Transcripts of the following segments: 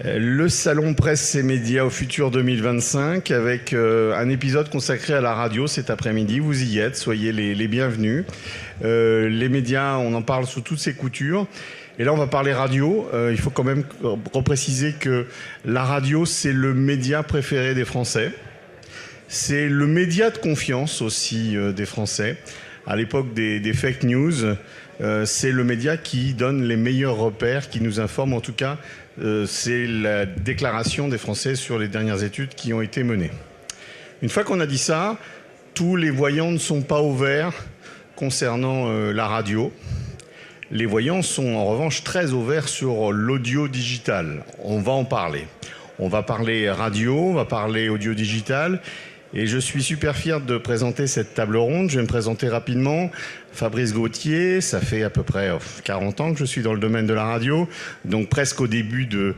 Le salon presse et médias au futur 2025 avec un épisode consacré à la radio cet après-midi. Vous y êtes, soyez les bienvenus. Les médias, on en parle sous toutes ses coutures. Et là, on va parler radio. Il faut quand même repréciser que la radio, c'est le média préféré des Français. C'est le média de confiance aussi des Français. À l'époque des fake news, c'est le média qui donne les meilleurs repères, qui nous informe. En tout cas, c'est la déclaration des Français sur les dernières études qui ont été menées. Une fois qu'on a dit ça, tous les voyants ne sont pas au vert concernant la radio. Les voyants sont en revanche très au vert sur l'audio digital. On va en parler. On va parler radio, on va parler audio digital. Et je suis super fier de présenter cette table ronde. Je vais me présenter rapidement. Fabrice Gauthier, ça fait à peu près 40 ans que je suis dans le domaine de la radio, donc presque au début de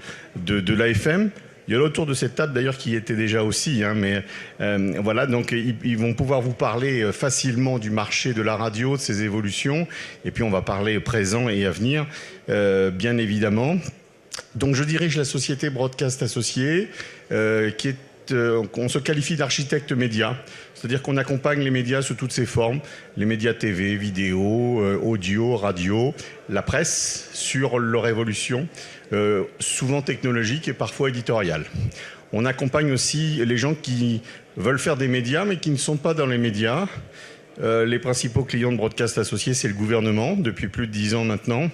l'AFM. Il y a autour de cette table d'ailleurs qui était déjà aussi, mais voilà, donc ils vont pouvoir vous parler facilement du marché de la radio, de ses évolutions, et puis on va parler présent et à venir, bien évidemment. Donc je dirige la société Broadcast Associés, qui est on se qualifie d'architecte média, c'est-à-dire qu'on accompagne les médias sous toutes ses formes, les médias TV, vidéo, audio, radio, la presse sur leur évolution, souvent technologique et parfois éditoriale. On accompagne aussi les gens qui veulent faire des médias mais qui ne sont pas dans les médias. Les principaux clients de Broadcast Associés, c'est le gouvernement, depuis plus de 10 ans maintenant.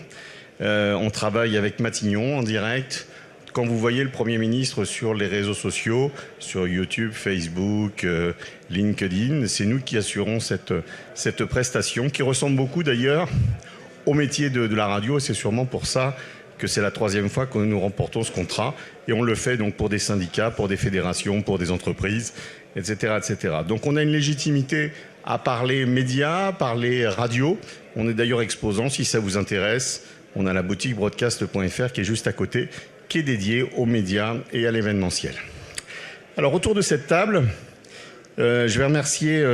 On travaille avec Matignon en direct. Quand vous voyez le Premier ministre sur les réseaux sociaux, sur YouTube, Facebook, LinkedIn, c'est nous qui assurons cette prestation, qui ressemble beaucoup d'ailleurs au métier de la radio. Et c'est sûrement pour ça que c'est la 3e fois que nous remportons ce contrat. Et on le fait donc pour des syndicats, pour des fédérations, pour des entreprises, etc., etc. Donc on a une légitimité à parler médias, à parler radio. On est d'ailleurs exposant, si ça vous intéresse. On a la boutique broadcast.fr qui est juste à côté, qui est dédié aux médias et à l'événementiel. Alors autour de cette table, je vais remercier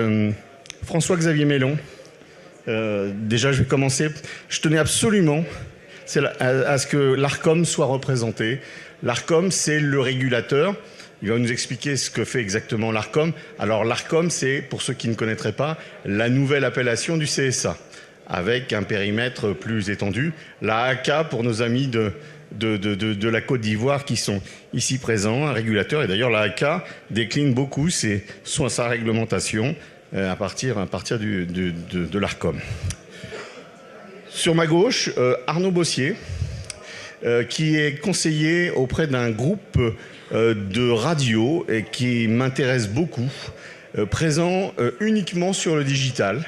François-Xavier Mellon. Déjà, je vais commencer. Je tenais absolument à ce que l'ARCOM soit représenté. L'ARCOM, c'est le régulateur. Il va nous expliquer ce que fait exactement l'ARCOM. Alors l'ARCOM, c'est, pour ceux qui ne connaîtraient pas, la nouvelle appellation du CSA, avec un périmètre plus étendu. La AK, pour nos amis de la Côte d'Ivoire qui sont ici présents, un régulateur. Et d'ailleurs, la AK décline beaucoup sa réglementation à partir de l'ARCOM. Sur ma gauche, Arnaud Bossier, qui est conseiller auprès d'un groupe de radio et qui m'intéresse beaucoup, présent uniquement sur le digital,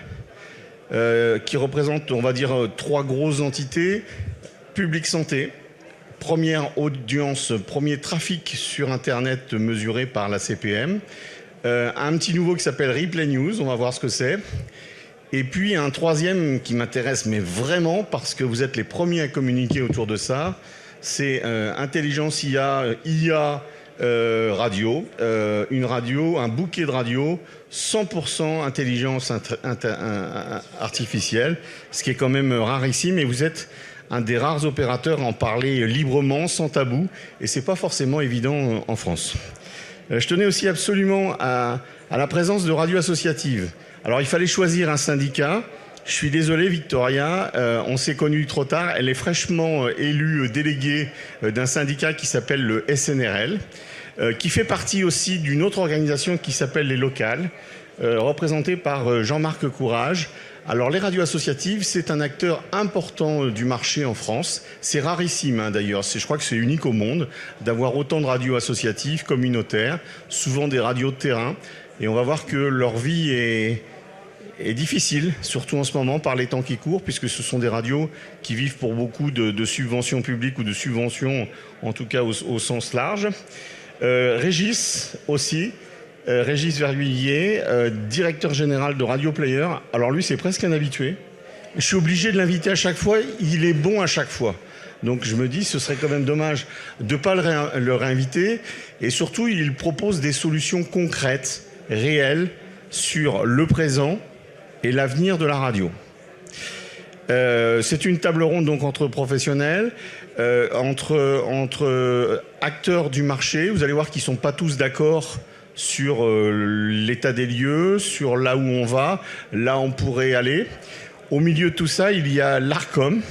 qui représente, on va dire, 3 grosses entités. Public Santé, première audience, premier trafic sur Internet mesuré par la CPM. Un petit nouveau qui s'appelle Replay News, on va voir ce que c'est. Et puis un 3e qui m'intéresse, mais vraiment, parce que vous êtes les premiers à communiquer autour de ça, c'est Intelligence IA Radio, une radio, un bouquet de radio, 100% intelligence artificielle, ce qui est quand même rarissime, et vous êtes un des rares opérateurs à en parler librement, sans tabou, et c'est pas forcément évident en France. Je tenais aussi absolument à la présence de Radio Associative. Alors il fallait choisir un syndicat. Je suis désolé Victoria, on s'est connus trop tard. Elle est fraîchement élue déléguée d'un syndicat qui s'appelle le SNRL, qui fait partie aussi d'une autre organisation qui s'appelle les Locales, représentée par Jean-Marc Courage. Alors les radios associatives, c'est un acteur important du marché en France. C'est rarissime d'ailleurs, je crois que c'est unique au monde d'avoir autant de radios associatives, communautaires, souvent des radios de terrain. Et on va voir que leur vie est difficile, surtout en ce moment par les temps qui courent, puisque ce sont des radios qui vivent pour beaucoup de subventions publiques ou de subventions, en tout cas au sens large. Régis aussi. Régis Verhuillier, directeur général de Radio Player. Alors lui, c'est presque un habitué. Je suis obligé de l'inviter à chaque fois. Il est bon à chaque fois. Donc je me dis, ce serait quand même dommage de ne pas le réinviter. Et surtout, il propose des solutions concrètes, réelles, sur le présent et l'avenir de la radio. C'est une table ronde donc entre professionnels, entre acteurs du marché. Vous allez voir qu'ils ne sont pas tous d'accord sur l'état des lieux, sur là où on va, là où on pourrait aller. Au milieu de tout ça, il y a l'Arcom.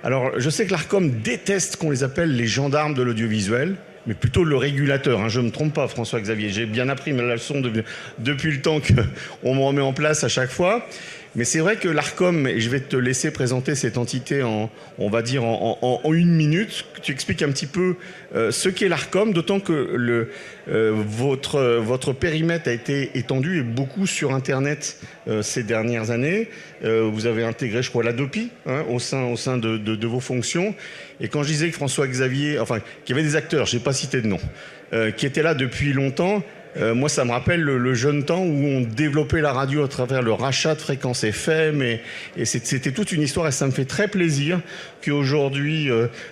Alors, je sais que l'Arcom déteste qu'on les appelle les gendarmes de l'audiovisuel, mais plutôt le régulateur. Hein. Je ne me trompe pas, François-Xavier. J'ai bien appris ma leçon depuis le temps qu'on me remet en place à chaque fois. Mais c'est vrai que l'Arcom, et je vais te laisser présenter cette entité on va dire en 1 minute, tu expliques un petit peu ce qu'est l'Arcom, d'autant que votre périmètre a été étendu et beaucoup sur Internet ces dernières années. Vous avez intégré, je crois, l'Adopi au sein de vos fonctions. Et quand je disais que François-Xavier, enfin, qu'il y avait des acteurs, je n'ai pas cité de nom, qui étaient là depuis longtemps, moi, ça me rappelle le jeune temps où on développait la radio à travers le rachat de fréquences FM et c'était toute une histoire et ça me fait très plaisir qu'aujourd'hui,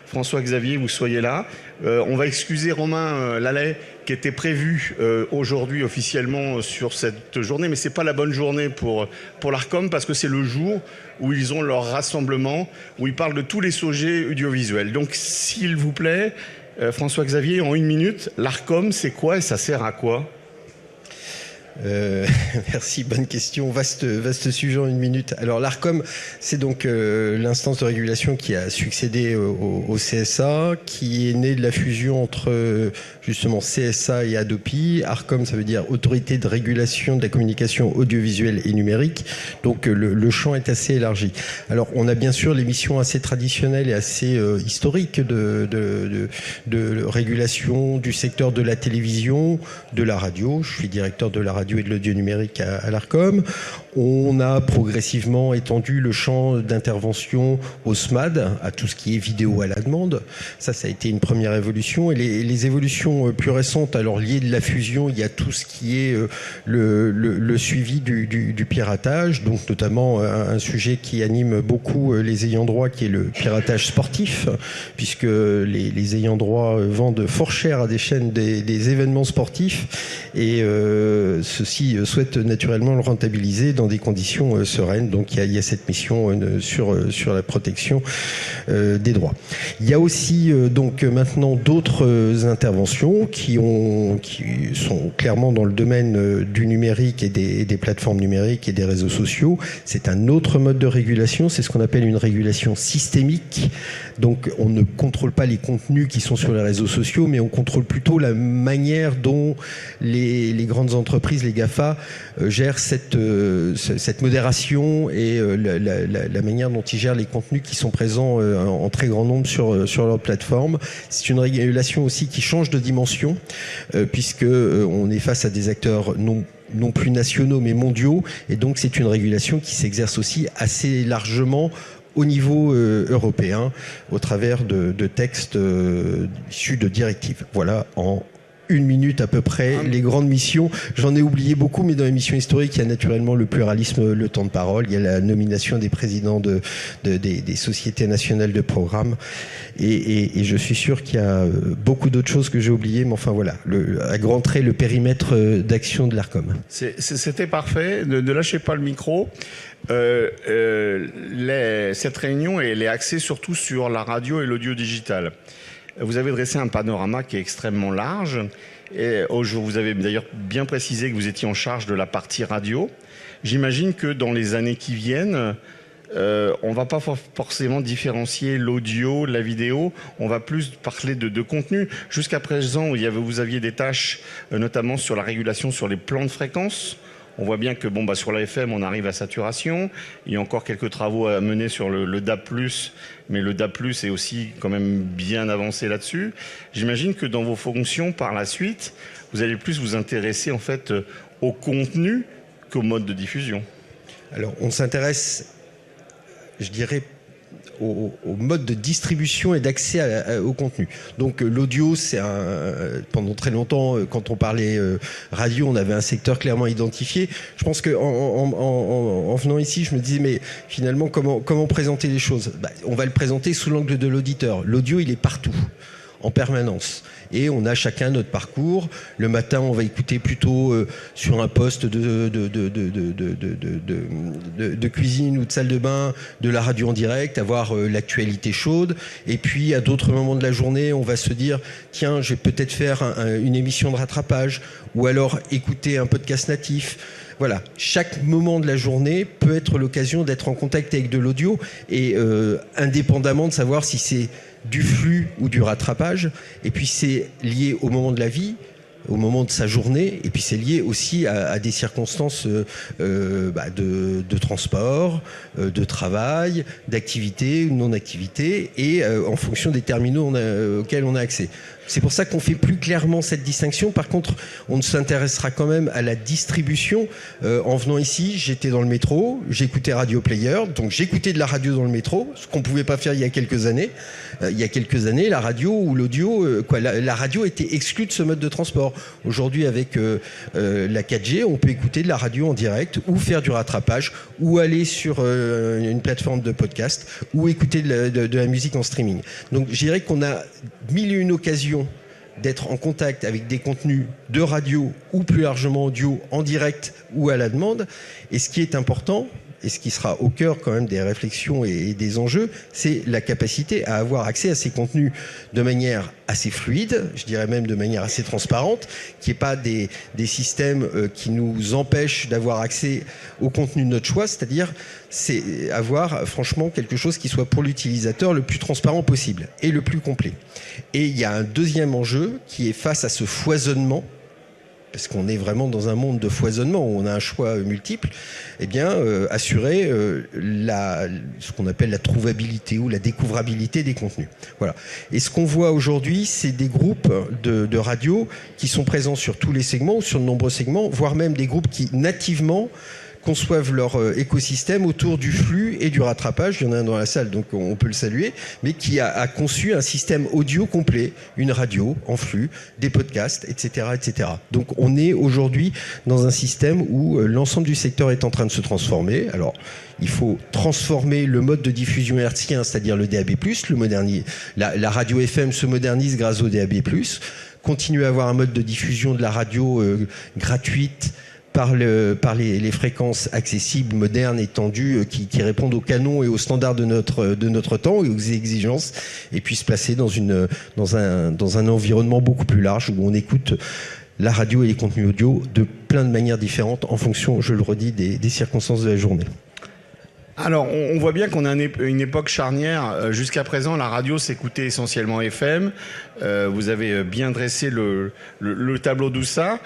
François-Xavier, vous soyez là. On va excuser Romain Lallet qui était prévu aujourd'hui officiellement sur cette journée, mais c'est pas la bonne journée pour l'Arcom parce que c'est le jour où ils ont leur rassemblement, où ils parlent de tous les sujets audiovisuels. Donc, s'il vous plaît, François-Xavier, en 1 minute, l'Arcom, c'est quoi et ça sert à quoi ? Merci, bonne question. Vaste sujet en 1 minute. Alors l'Arcom, c'est donc l'instance de régulation qui a succédé au CSA, qui est née de la fusion entre justement CSA et Adopi. Arcom, ça veut dire Autorité de régulation de la communication audiovisuelle et numérique. Donc le champ est assez élargi. Alors on a bien sûr les missions assez traditionnelles et assez historiques de régulation du secteur de la télévision, de la radio. Je suis directeur de la radio et de l'audio numérique à l'Arcom. On a progressivement étendu le champ d'intervention au SMAD, à tout ce qui est vidéo à la demande. Ça a été une première évolution. Et les évolutions plus récentes, alors liées de la fusion, il y a tout ce qui est le suivi du piratage, donc notamment un sujet qui anime beaucoup les ayants droit, qui est le piratage sportif, puisque les ayants droit vendent fort cher à des chaînes des événements sportifs et ceux-ci souhaitent naturellement le rentabiliser dans des conditions sereines. Donc il y a cette mission sur la protection des droits. Il y a aussi donc maintenant d'autres interventions qui sont clairement dans le domaine du numérique et des plateformes numériques et des réseaux sociaux. C'est un autre mode de régulation, c'est ce qu'on appelle une régulation systémique. Donc on ne contrôle pas les contenus qui sont sur les réseaux sociaux, mais on contrôle plutôt la manière dont les grandes entreprises, les GAFA, gèrent cette modération et la manière dont ils gèrent les contenus qui sont présents en très grand nombre sur leur plateforme. C'est une régulation aussi qui change de dimension, puisque on est face à des acteurs non plus nationaux mais mondiaux, et donc c'est une régulation qui s'exerce aussi assez largement au niveau européen, au travers de textes issus de directives. Voilà, en 1 minute à peu près, les grandes missions. J'en ai oublié beaucoup, mais dans les missions historiques, il y a naturellement le pluralisme, le temps de parole, il y a la nomination des présidents des sociétés nationales de programme, et je suis sûr qu'il y a beaucoup d'autres choses que j'ai oubliées, mais enfin voilà, à grands traits, le périmètre d'action de l'Arcom. C'était parfait, ne lâchez pas le micro. Cette réunion, elle est axée surtout sur la radio et l'audio digital. Vous avez dressé un panorama qui est extrêmement large. Et vous avez d'ailleurs bien précisé que vous étiez en charge de la partie radio. J'imagine que dans les années qui viennent, on ne va pas forcément différencier l'audio, la vidéo. On va plus parler de contenu. Jusqu'à présent, vous aviez des tâches, notamment sur la régulation sur les plans de fréquences. On voit bien que sur la FM, on arrive à saturation. Il y a encore quelques travaux à mener sur le DAB+, mais le DAB+, est aussi quand même bien avancé là-dessus. J'imagine que dans vos fonctions, par la suite, vous allez plus vous intéresser en fait au contenu qu'au mode de diffusion. Alors, on s'intéresse, je dirais, au mode de distribution et d'accès au contenu. Donc l'audio, pendant très longtemps, quand on parlait radio, on avait un secteur clairement identifié. Je pense qu'en venant ici, je me disais, mais finalement, comment présenter les choses ? On va le présenter sous l'angle de l'auditeur. L'audio, il est partout. en permanence. Et on a chacun notre parcours. Le matin, on va écouter plutôt sur un poste de cuisine ou de salle de bain de la radio en direct, avoir l'actualité chaude. Et puis, à d'autres moments de la journée, on va se dire, tiens, je vais peut-être faire une émission de rattrapage ou alors écouter un podcast natif. Voilà, chaque moment de la journée peut être l'occasion d'être en contact avec de l'audio et indépendamment de savoir si c'est du flux ou du rattrapage. Et puis c'est lié au moment de la vie, au moment de sa journée, et puis c'est lié aussi à des circonstances de transport, de travail, d'activité ou non-activité, et en fonction des terminaux auxquels on a accès. C'est pour ça qu'on fait plus clairement cette distinction. Par contre, on s'intéressera quand même à la distribution. En venant ici, j'étais dans le métro, j'écoutais Radio Player, donc j'écoutais de la radio dans le métro, ce qu'on pouvait pas faire il y a quelques années. Il y a quelques années, la radio ou l'audio, la radio était exclue de ce mode de transport. Aujourd'hui, avec la 4G, on peut écouter de la radio en direct ou faire du rattrapage ou aller sur une plateforme de podcast ou écouter de la musique en streaming. Donc, je dirais qu'on a mille et une occasions d'être en contact avec des contenus de radio ou plus largement audio en direct ou à la demande. Et ce qui est important, et ce qui sera au cœur quand même des réflexions et des enjeux, c'est la capacité à avoir accès à ces contenus de manière assez fluide, je dirais même de manière assez transparente, qu'il n'y ait pas des systèmes qui nous empêchent d'avoir accès au contenu de notre choix, c'est-à-dire c'est avoir franchement quelque chose qui soit pour l'utilisateur le plus transparent possible et le plus complet. Et il y a un deuxième enjeu qui est face à ce foisonnement, parce qu'on est vraiment dans un monde de foisonnement où on a un choix multiple, eh bien, assurer ce qu'on appelle la trouvabilité ou la découvrabilité des contenus. Voilà. Et ce qu'on voit aujourd'hui, c'est des groupes de radio qui sont présents sur tous les segments ou sur de nombreux segments, voire même des groupes qui nativement conçoivent leur écosystème autour du flux et du rattrapage. Il y en a un dans la salle, donc on peut le saluer, mais qui a conçu un système audio complet, une radio en flux, des podcasts, etc., etc. Donc on est aujourd'hui dans un système où l'ensemble du secteur est en train de se transformer. Alors, il faut transformer le mode de diffusion hertzien, c'est-à-dire le DAB+, la radio FM se modernise grâce au DAB+, continuer à avoir un mode de diffusion de la radio gratuite, par les fréquences accessibles, modernes, étendues, qui répondent aux canons et aux standards de notre temps et aux exigences, et puis se placer dans un environnement beaucoup plus large où on écoute la radio et les contenus audio de plein de manières différentes en fonction, je le redis, des circonstances de la journée. Alors, on voit bien qu'on a une époque charnière. Jusqu'à présent, la radio s'écoutait essentiellement FM. Vous avez bien dressé le tableau de ça.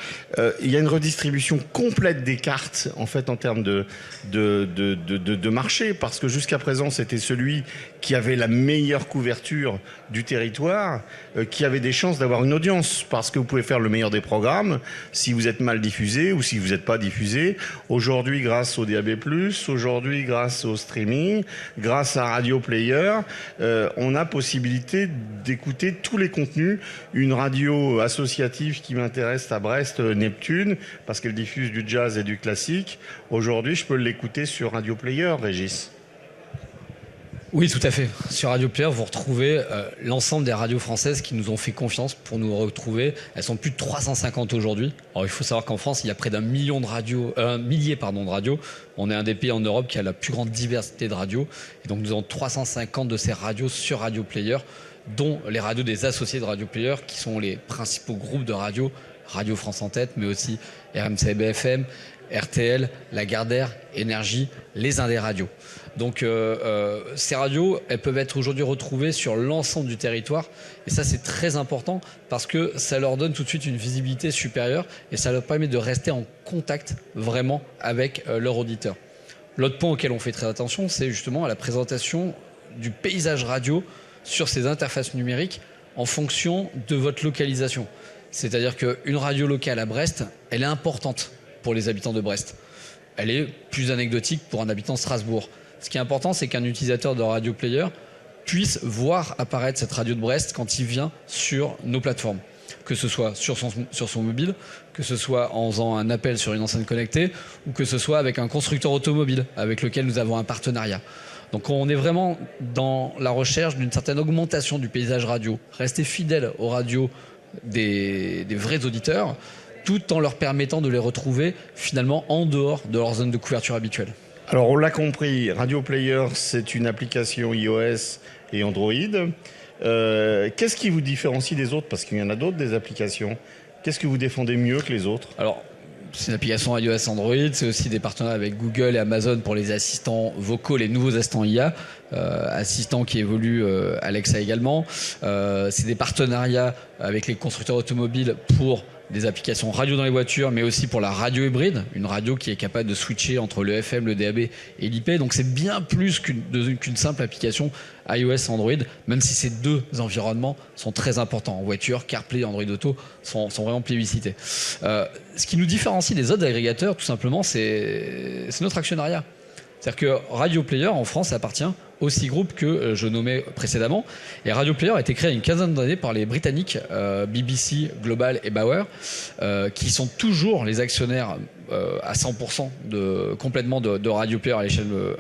Il y a une redistribution complète des cartes, en fait, en termes de marché, parce que jusqu'à présent, c'était celui qui avait la meilleure couverture du territoire, qui avait des chances d'avoir une audience, parce que vous pouvez faire le meilleur des programmes si vous êtes mal diffusé ou si vous n'êtes pas diffusé. Aujourd'hui, grâce au DAB+, aujourd'hui, grâce au streaming, grâce à Radio Player, on a possibilité d'écouter tous les contenus. Une radio associative qui m'intéresse à Brest, Neptune, parce qu'elle diffuse du jazz et du classique. Aujourd'hui, je peux l'écouter sur Radio Player, Régis. Oui, tout à fait. Sur Radio Player, vous retrouvez l'ensemble des radios françaises qui nous ont fait confiance pour nous retrouver. Elles sont plus de 350 aujourd'hui. Alors, il faut savoir qu'en France, il y a près millier de radios. On est un des pays en Europe qui a la plus grande diversité de radios. Et donc, nous avons 350 de ces radios sur Radio Player, dont les radios des associés de Radio Player, qui sont les principaux groupes de radios. Radio France en tête, mais aussi RMC BFM, RTL, Lagardère, Énergie, les Indés Radios. Donc ces radios, elles peuvent être aujourd'hui retrouvées sur l'ensemble du territoire. Et ça, c'est très important parce que ça leur donne tout de suite une visibilité supérieure et ça leur permet de rester en contact vraiment avec leurs auditeurs. L'autre point auquel on fait très attention, c'est justement à la présentation du paysage radio sur ces interfaces numériques en fonction de votre localisation. C'est-à-dire qu'une radio locale à Brest, elle est importante pour les habitants de Brest. Elle est plus anecdotique pour un habitant de Strasbourg. Ce qui est important, c'est qu'un utilisateur de Radio Player puisse voir apparaître cette radio de Brest quand il vient sur nos plateformes. Que ce soit sur son mobile, que ce soit en faisant un appel sur une enceinte connectée, ou que ce soit avec un constructeur automobile avec lequel nous avons un partenariat. Donc on est vraiment dans la recherche d'une certaine augmentation du paysage radio, rester fidèle aux radios des vrais auditeurs, tout en leur permettant de les retrouver finalement en dehors de leur zone de couverture habituelle. Alors on l'a compris, Radio Player, c'est une application iOS et Android. Qu'est-ce qui vous différencie des autres? Parce qu'il y en a d'autres, des applications. Qu'est-ce que vous défendez mieux que les autres? Alors, c'est une application iOS Android, c'est aussi des partenariats avec Google et Amazon pour les assistants vocaux, les nouveaux assistants IA, assistants qui évoluent, Alexa également. C'est des partenariats avec les constructeurs automobiles pour des applications radio dans les voitures, mais aussi pour la radio hybride, une radio qui est capable de switcher entre le FM, le DAB et l'IP. Donc c'est bien plus qu'une simple application iOS Android, même si ces deux environnements sont très importants. En voiture, CarPlay et Android Auto sont vraiment plébiscités. Ce qui nous différencie des autres agrégateurs, tout simplement, c'est notre actionnariat. C'est-à-dire que Radio Player, en France, appartient au six groupes que je nommais précédemment. Et Radio Player a été créé il y a une quinzaine d'années par les Britanniques BBC, Global et Bauer, qui sont toujours les actionnaires à 100% complètement de Radio Player à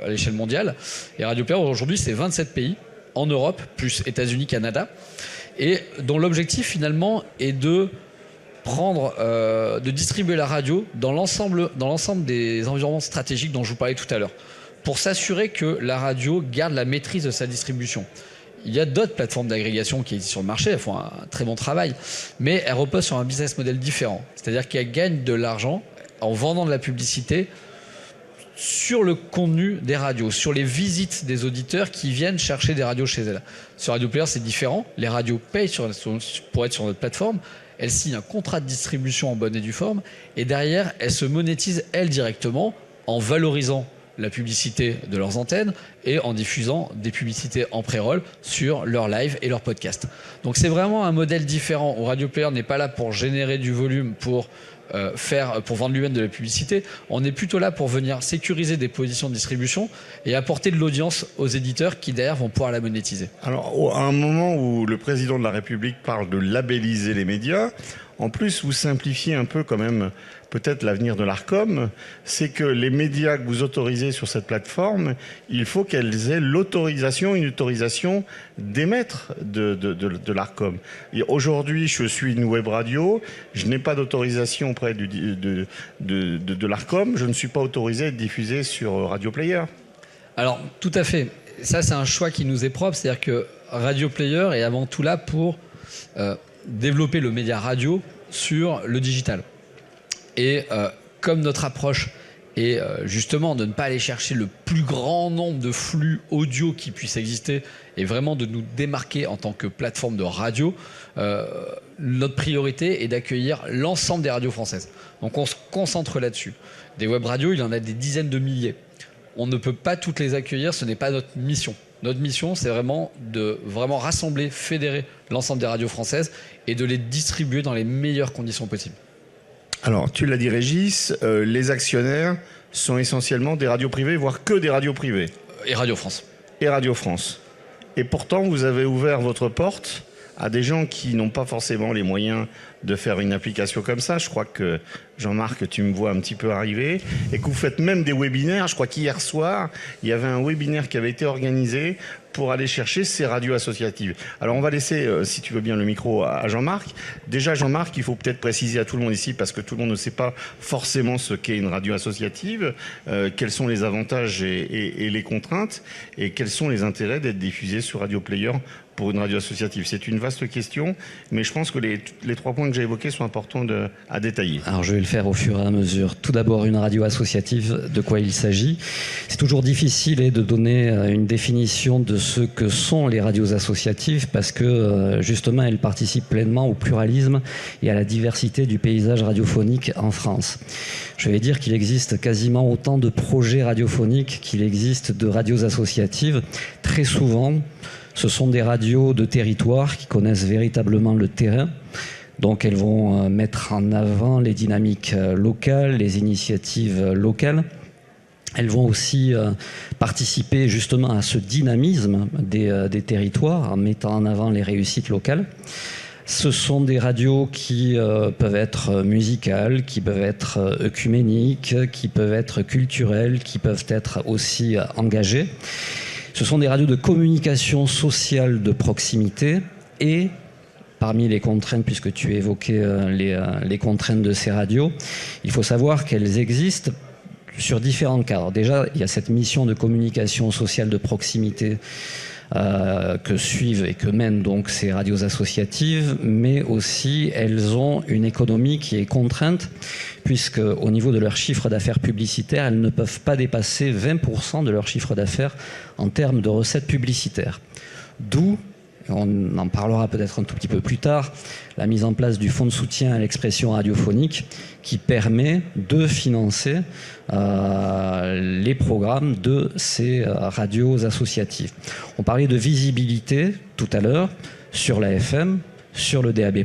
l'échelle mondiale. Et Radio Player, aujourd'hui, c'est 27 pays en Europe, plus États-Unis, Canada, et dont l'objectif, finalement, est de distribuer la radio dans l'ensemble des environnements stratégiques dont je vous parlais tout à l'heure, pour s'assurer que la radio garde la maîtrise de sa distribution. Il y a d'autres plateformes d'agrégation qui existent sur le marché, elles font un très bon travail, mais elles reposent sur un business model différent. C'est-à-dire qu'elles gagnent de l'argent en vendant de la publicité sur le contenu des radios, sur les visites des auditeurs qui viennent chercher des radios chez elles. Sur Radio Player, c'est différent. Les radios payent pour être sur notre plateforme. Elles signent un contrat de distribution en bonne et due forme. Et derrière, elles se monétisent, elles, directement, en valorisant la publicité de leurs antennes et en diffusant des publicités en pré-roll sur leurs lives et leurs podcasts. Donc c'est vraiment un modèle différent où Radio Player n'est pas là pour générer du volume, pour vendre lui-même de la publicité. On est plutôt là pour venir sécuriser des positions de distribution et apporter de l'audience aux éditeurs qui derrière vont pouvoir la monétiser. Alors à un moment où le président de la République parle de labelliser les médias, en plus vous simplifiez un peu quand même peut-être l'avenir de l'Arcom, c'est que les médias que vous autorisez sur cette plateforme, il faut qu'elles aient une autorisation d'émettre de l'Arcom. Et aujourd'hui, je suis une web radio, je n'ai pas d'autorisation auprès de l'Arcom, je ne suis pas autorisé à être diffusé sur Radio Player. Alors, tout à fait. Ça, c'est un choix qui nous est propre, c'est-à-dire que Radio Player est avant tout là pour développer le média radio sur le digital. Et comme notre approche est justement de ne pas aller chercher le plus grand nombre de flux audio qui puisse exister et vraiment de nous démarquer en tant que plateforme de radio, notre priorité est d'accueillir l'ensemble des radios françaises. Donc on se concentre là-dessus. Des web radios, il y en a des dizaines de milliers. On ne peut pas toutes les accueillir, ce n'est pas notre mission. Notre mission, c'est vraiment de rassembler, fédérer l'ensemble des radios françaises et de les distribuer dans les meilleures conditions possibles. Alors, tu l'as dit Régis, les actionnaires sont essentiellement des radios privées, voire que des radios privées. Et Radio France. Et Radio France. Et pourtant, vous avez ouvert votre porte à des gens qui n'ont pas forcément les moyens de faire une application comme ça. Je crois que, Jean-Marc, tu me vois un petit peu arriver. Et que vous faites même des webinaires. Je crois qu'hier soir, il y avait un webinaire qui avait été organisé pour aller chercher ces radios associatives. Alors on va laisser, si tu veux bien, le micro à Jean-Marc. Déjà, Jean-Marc, il faut peut-être préciser à tout le monde ici, parce que tout le monde ne sait pas forcément ce qu'est une radio associative, quels sont les avantages et les contraintes, et quels sont les intérêts d'être diffusé sur Radio Player pour une radio associative. C'est une vaste question, mais je pense que les 3 points que j'ai évoqués sont importants à détailler. Alors je vais le faire au fur et à mesure. Tout d'abord, une radio associative, de quoi il s'agit. C'est toujours difficile de donner une définition de ce que sont les radios associatives parce que justement elles participent pleinement au pluralisme et à la diversité du paysage radiophonique en France. Je vais dire qu'il existe quasiment autant de projets radiophoniques qu'il existe de radios associatives. Très souvent, ce sont des radios de territoire qui connaissent véritablement le terrain. Donc elles vont mettre en avant les dynamiques locales, les initiatives locales. Elles vont aussi participer justement à ce dynamisme des territoires en mettant en avant les réussites locales. Ce sont des radios qui peuvent être musicales, qui peuvent être œcuméniques, qui peuvent être culturelles, qui peuvent être aussi engagées. Ce sont des radios de communication sociale de proximité et, parmi les contraintes, puisque tu évoquais les contraintes de ces radios, il faut savoir qu'elles existent sur différents cadres. Déjà, il y a cette mission de communication sociale de proximité que suivent et que mènent donc ces radios associatives, mais aussi elles ont une économie qui est contrainte, puisque au niveau de leur chiffre d'affaires publicitaire, elles ne peuvent pas dépasser 20% de leur chiffre d'affaires en termes de recettes publicitaires. D'où, on en parlera peut-être un tout petit peu plus tard, la mise en place du fonds de soutien à l'expression radiophonique qui permet de financer les programmes de ces radios associatives. On parlait de visibilité tout à l'heure sur la FM, sur le DAB+,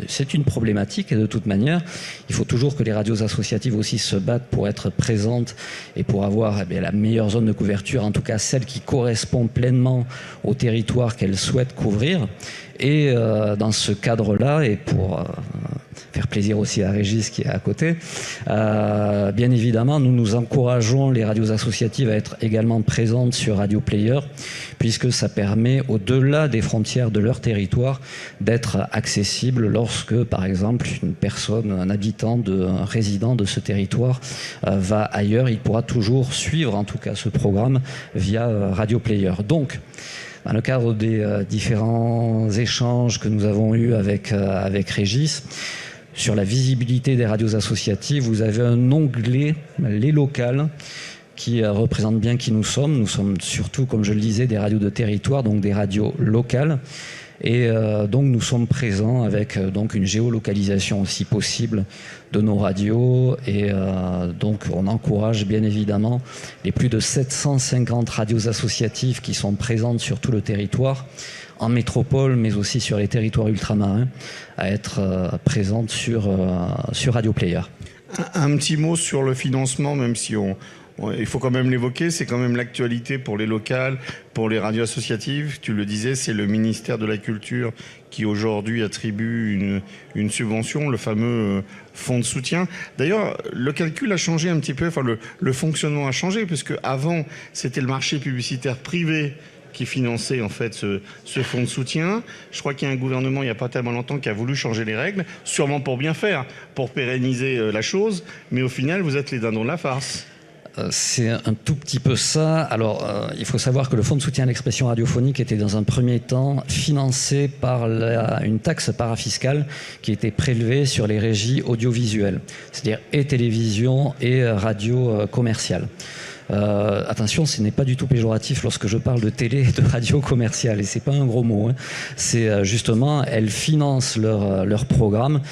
c'est une problématique et de toute manière, il faut toujours que les radios associatives aussi se battent pour être présentes et pour avoir la meilleure zone de couverture, en tout cas celle qui correspond pleinement au territoire qu'elles souhaitent couvrir. Et dans ce cadre-là, et pour faire plaisir aussi à Régis qui est à côté, bien évidemment, nous encourageons les radios associatives à être également présentes sur Radio Player, puisque ça permet, au-delà des frontières de leur territoire, d'être accessible lorsque, par exemple, une personne, un habitant, un résident de ce territoire va ailleurs. Il pourra toujours suivre, en tout cas, ce programme via Radio Player. Donc, dans le cadre des différents échanges que nous avons eus avec Régis, sur la visibilité des radios associatives, vous avez un onglet, les locales, qui représente bien qui nous sommes. Nous sommes surtout, comme je le disais, des radios de territoire, donc des radios locales. Et donc nous sommes présents avec donc une géolocalisation aussi possible de nos radios. Et donc on encourage bien évidemment les plus de 750 radios associatives qui sont présentes sur tout le territoire, en métropole, mais aussi sur les territoires ultramarins, à être présentes sur Radio Player. Un petit mot sur le financement, même si il faut quand même l'évoquer, c'est quand même l'actualité pour les locales, pour les radios associatives. Tu le disais, c'est le ministère de la Culture qui aujourd'hui attribue une subvention, le fameux fonds de soutien. D'ailleurs, le calcul a changé un petit peu, enfin le fonctionnement a changé, puisque avant, c'était le marché publicitaire privé qui finançait en fait ce fonds de soutien. Je crois qu'il y a un gouvernement il n'y a pas tellement longtemps qui a voulu changer les règles, sûrement pour bien faire, pour pérenniser la chose, mais au final, vous êtes les dindons de la farce. C'est un tout petit peu ça. Alors, il faut savoir que le fonds de soutien à l'expression radiophonique était dans un premier temps financé par une taxe parafiscale qui était prélevée sur les régies audiovisuelles, c'est-à-dire et télévision et radio commerciale. Attention, ce n'est pas du tout péjoratif lorsque je parle de télé et de radio commerciale, et c'est pas un gros mot, hein. C'est justement, elles financent leur programme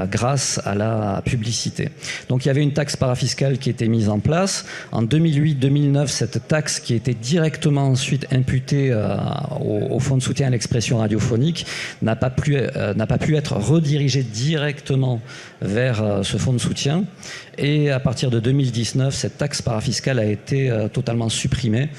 grâce à la publicité. Donc il y avait une taxe parafiscale qui était mise en place. En 2008-2009, cette taxe qui était directement ensuite imputée au fonds de soutien à l'expression radiophonique n'a pas pu être redirigée directement vers ce fonds de soutien. Et à partir de 2019, cette taxe parafiscale a été totalement supprimée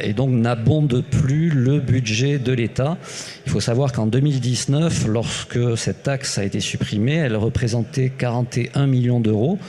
et donc n'abonde plus le budget de l'État. Il faut savoir qu'en 2019, lorsque cette taxe a été supprimée, elle représentait 41 millions d'euros,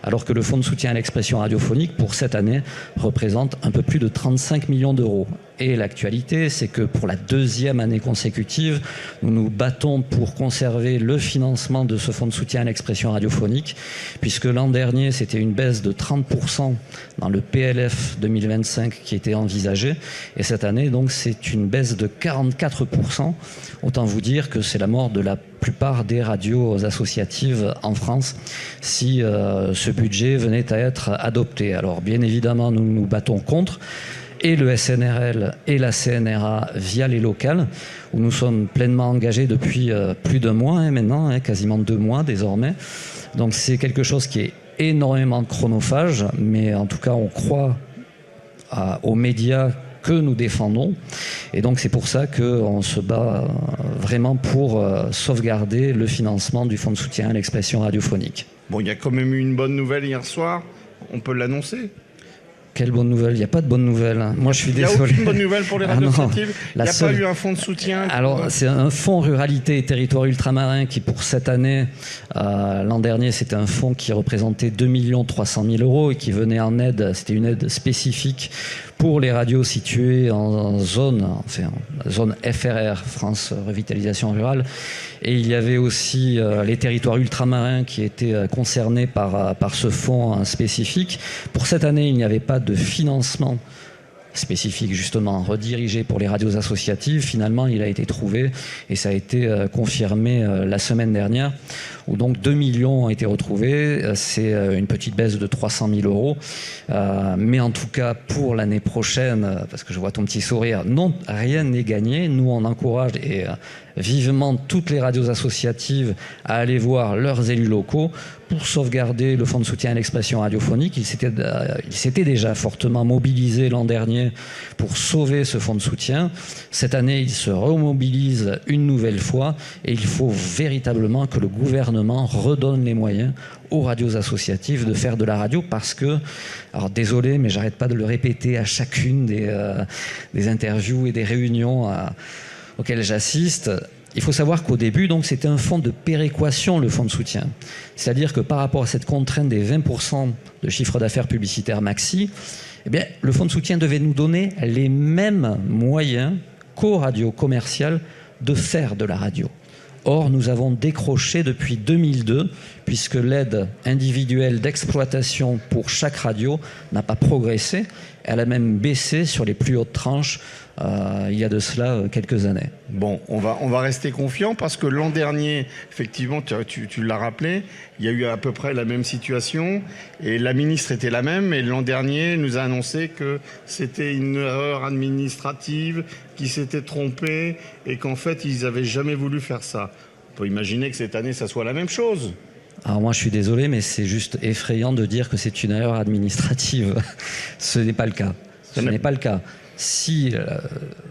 alors que le fonds de soutien à l'expression radiophonique, pour cette année, représente un peu plus de 35 millions d'euros. Et l'actualité, c'est que pour la deuxième année consécutive, nous nous battons pour conserver le financement de ce fonds de soutien à l'expression radiophonique, puisque l'an dernier, c'était une baisse de 30% dans le PLF 2025 qui était envisagé, et cette année, donc, c'est une baisse de 44%. Autant vous dire que c'est la mort de la plupart des radios associatives en France si ce budget venait à être adopté. Alors, bien évidemment, nous nous battons contre, et le SNRL et la CNRA via les locales, où nous sommes pleinement engagés depuis plus d'un mois maintenant, quasiment 2 mois désormais. Donc c'est quelque chose qui est énormément chronophage, mais en tout cas on croit aux médias que nous défendons, et donc c'est pour ça qu'on se bat vraiment pour sauvegarder le financement du fonds de soutien à l'expression radiophonique. Bon, il y a quand même eu une bonne nouvelle hier soir, on peut l'annoncer ? quelle bonne nouvelle? Il n'y a pas de bonne nouvelle. Moi, je suis désolé. Il n'y a aucune bonne nouvelle pour les radios associatives. Il n'y a seule... pas eu un fonds de soutien. Alors, c'est un fonds ruralité et territoires ultramarins qui, pour cette année, l'an dernier, c'était un fonds qui représentait 2 300 000 € et qui venait en aide. C'était une aide spécifique pour les radios situées en zone FRR, France Revitalisation Rurale. Et il y avait aussi les territoires ultramarins qui étaient concernés par ce fonds spécifique. Pour cette année, il n'y avait pas de financement spécifique justement redirigé pour les radios associatives. Finalement, il a été trouvé et ça a été confirmé la semaine dernière, où donc 2 millions ont été retrouvés. C'est une petite baisse de 300 000 €. Mais en tout cas, pour l'année prochaine, parce que je vois ton petit sourire, non, rien n'est gagné. Nous, on encourage et vivement toutes les radios associatives à aller voir leurs élus locaux pour sauvegarder le fonds de soutien à l'expression radiophonique. Il s'était déjà fortement mobilisé l'an dernier pour sauver ce fonds de soutien. Cette année, il se remobilise une nouvelle fois et il faut véritablement que le gouvernement redonne les moyens aux radios associatives de faire de la radio parce que, alors désolé, mais j'arrête pas de le répéter à chacune des interviews et des réunions auxquelles j'assiste. Il faut savoir qu'au début, donc, c'était un fonds de péréquation, le fonds de soutien. C'est-à-dire que par rapport à cette contrainte des 20% de chiffre d'affaires publicitaire maxi, eh bien, le fonds de soutien devait nous donner les mêmes moyens qu'aux radios commerciales de faire de la radio. Or, nous avons décroché depuis 2002, puisque l'aide individuelle d'exploitation pour chaque radio n'a pas progressé. Elle a même baissé sur les plus hautes tranches il y a de cela quelques années. Bon, on va rester confiant parce que l'an dernier, effectivement, tu l'as rappelé, il y a eu à peu près la même situation et la ministre était la même. Et l'an dernier, elle nous a annoncé que c'était une erreur administrative, qu'ils s'étaient trompés et qu'en fait, ils n'avaient jamais voulu faire ça. On peut imaginer que cette année, ça soit la même chose. Alors moi, je suis désolé, mais c'est juste effrayant de dire que c'est une erreur administrative. Ce n'est pas le cas. Ce n'est pas le cas. Si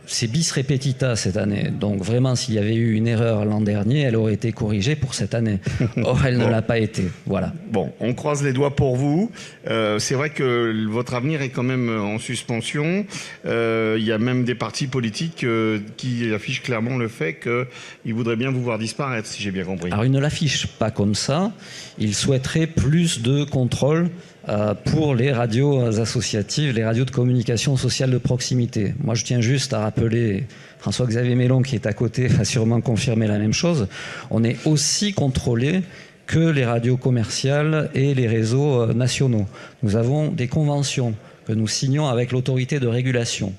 c'est bis repetita cette année, donc vraiment s'il y avait eu une erreur l'an dernier, elle aurait été corrigée pour cette année. Or, elle ne l'a pas été. Voilà. Bon, on croise les doigts pour vous. C'est vrai que votre avenir est quand même en suspension. Il y a même des partis politiques qui affichent clairement le fait qu'ils voudraient bien vous voir disparaître, si j'ai bien compris. Alors, ils ne l'affichent pas comme ça. Ils souhaiteraient plus de contrôle pour les radios associatives, les radios de communication sociale de proximité. Moi, je tiens juste à rappeler, François-Xavier Mélon, qui est à côté, va sûrement confirmer la même chose. On est aussi contrôlé que les radios commerciales et les réseaux nationaux. Nous avons des conventions que nous signons avec l'autorité de régulation.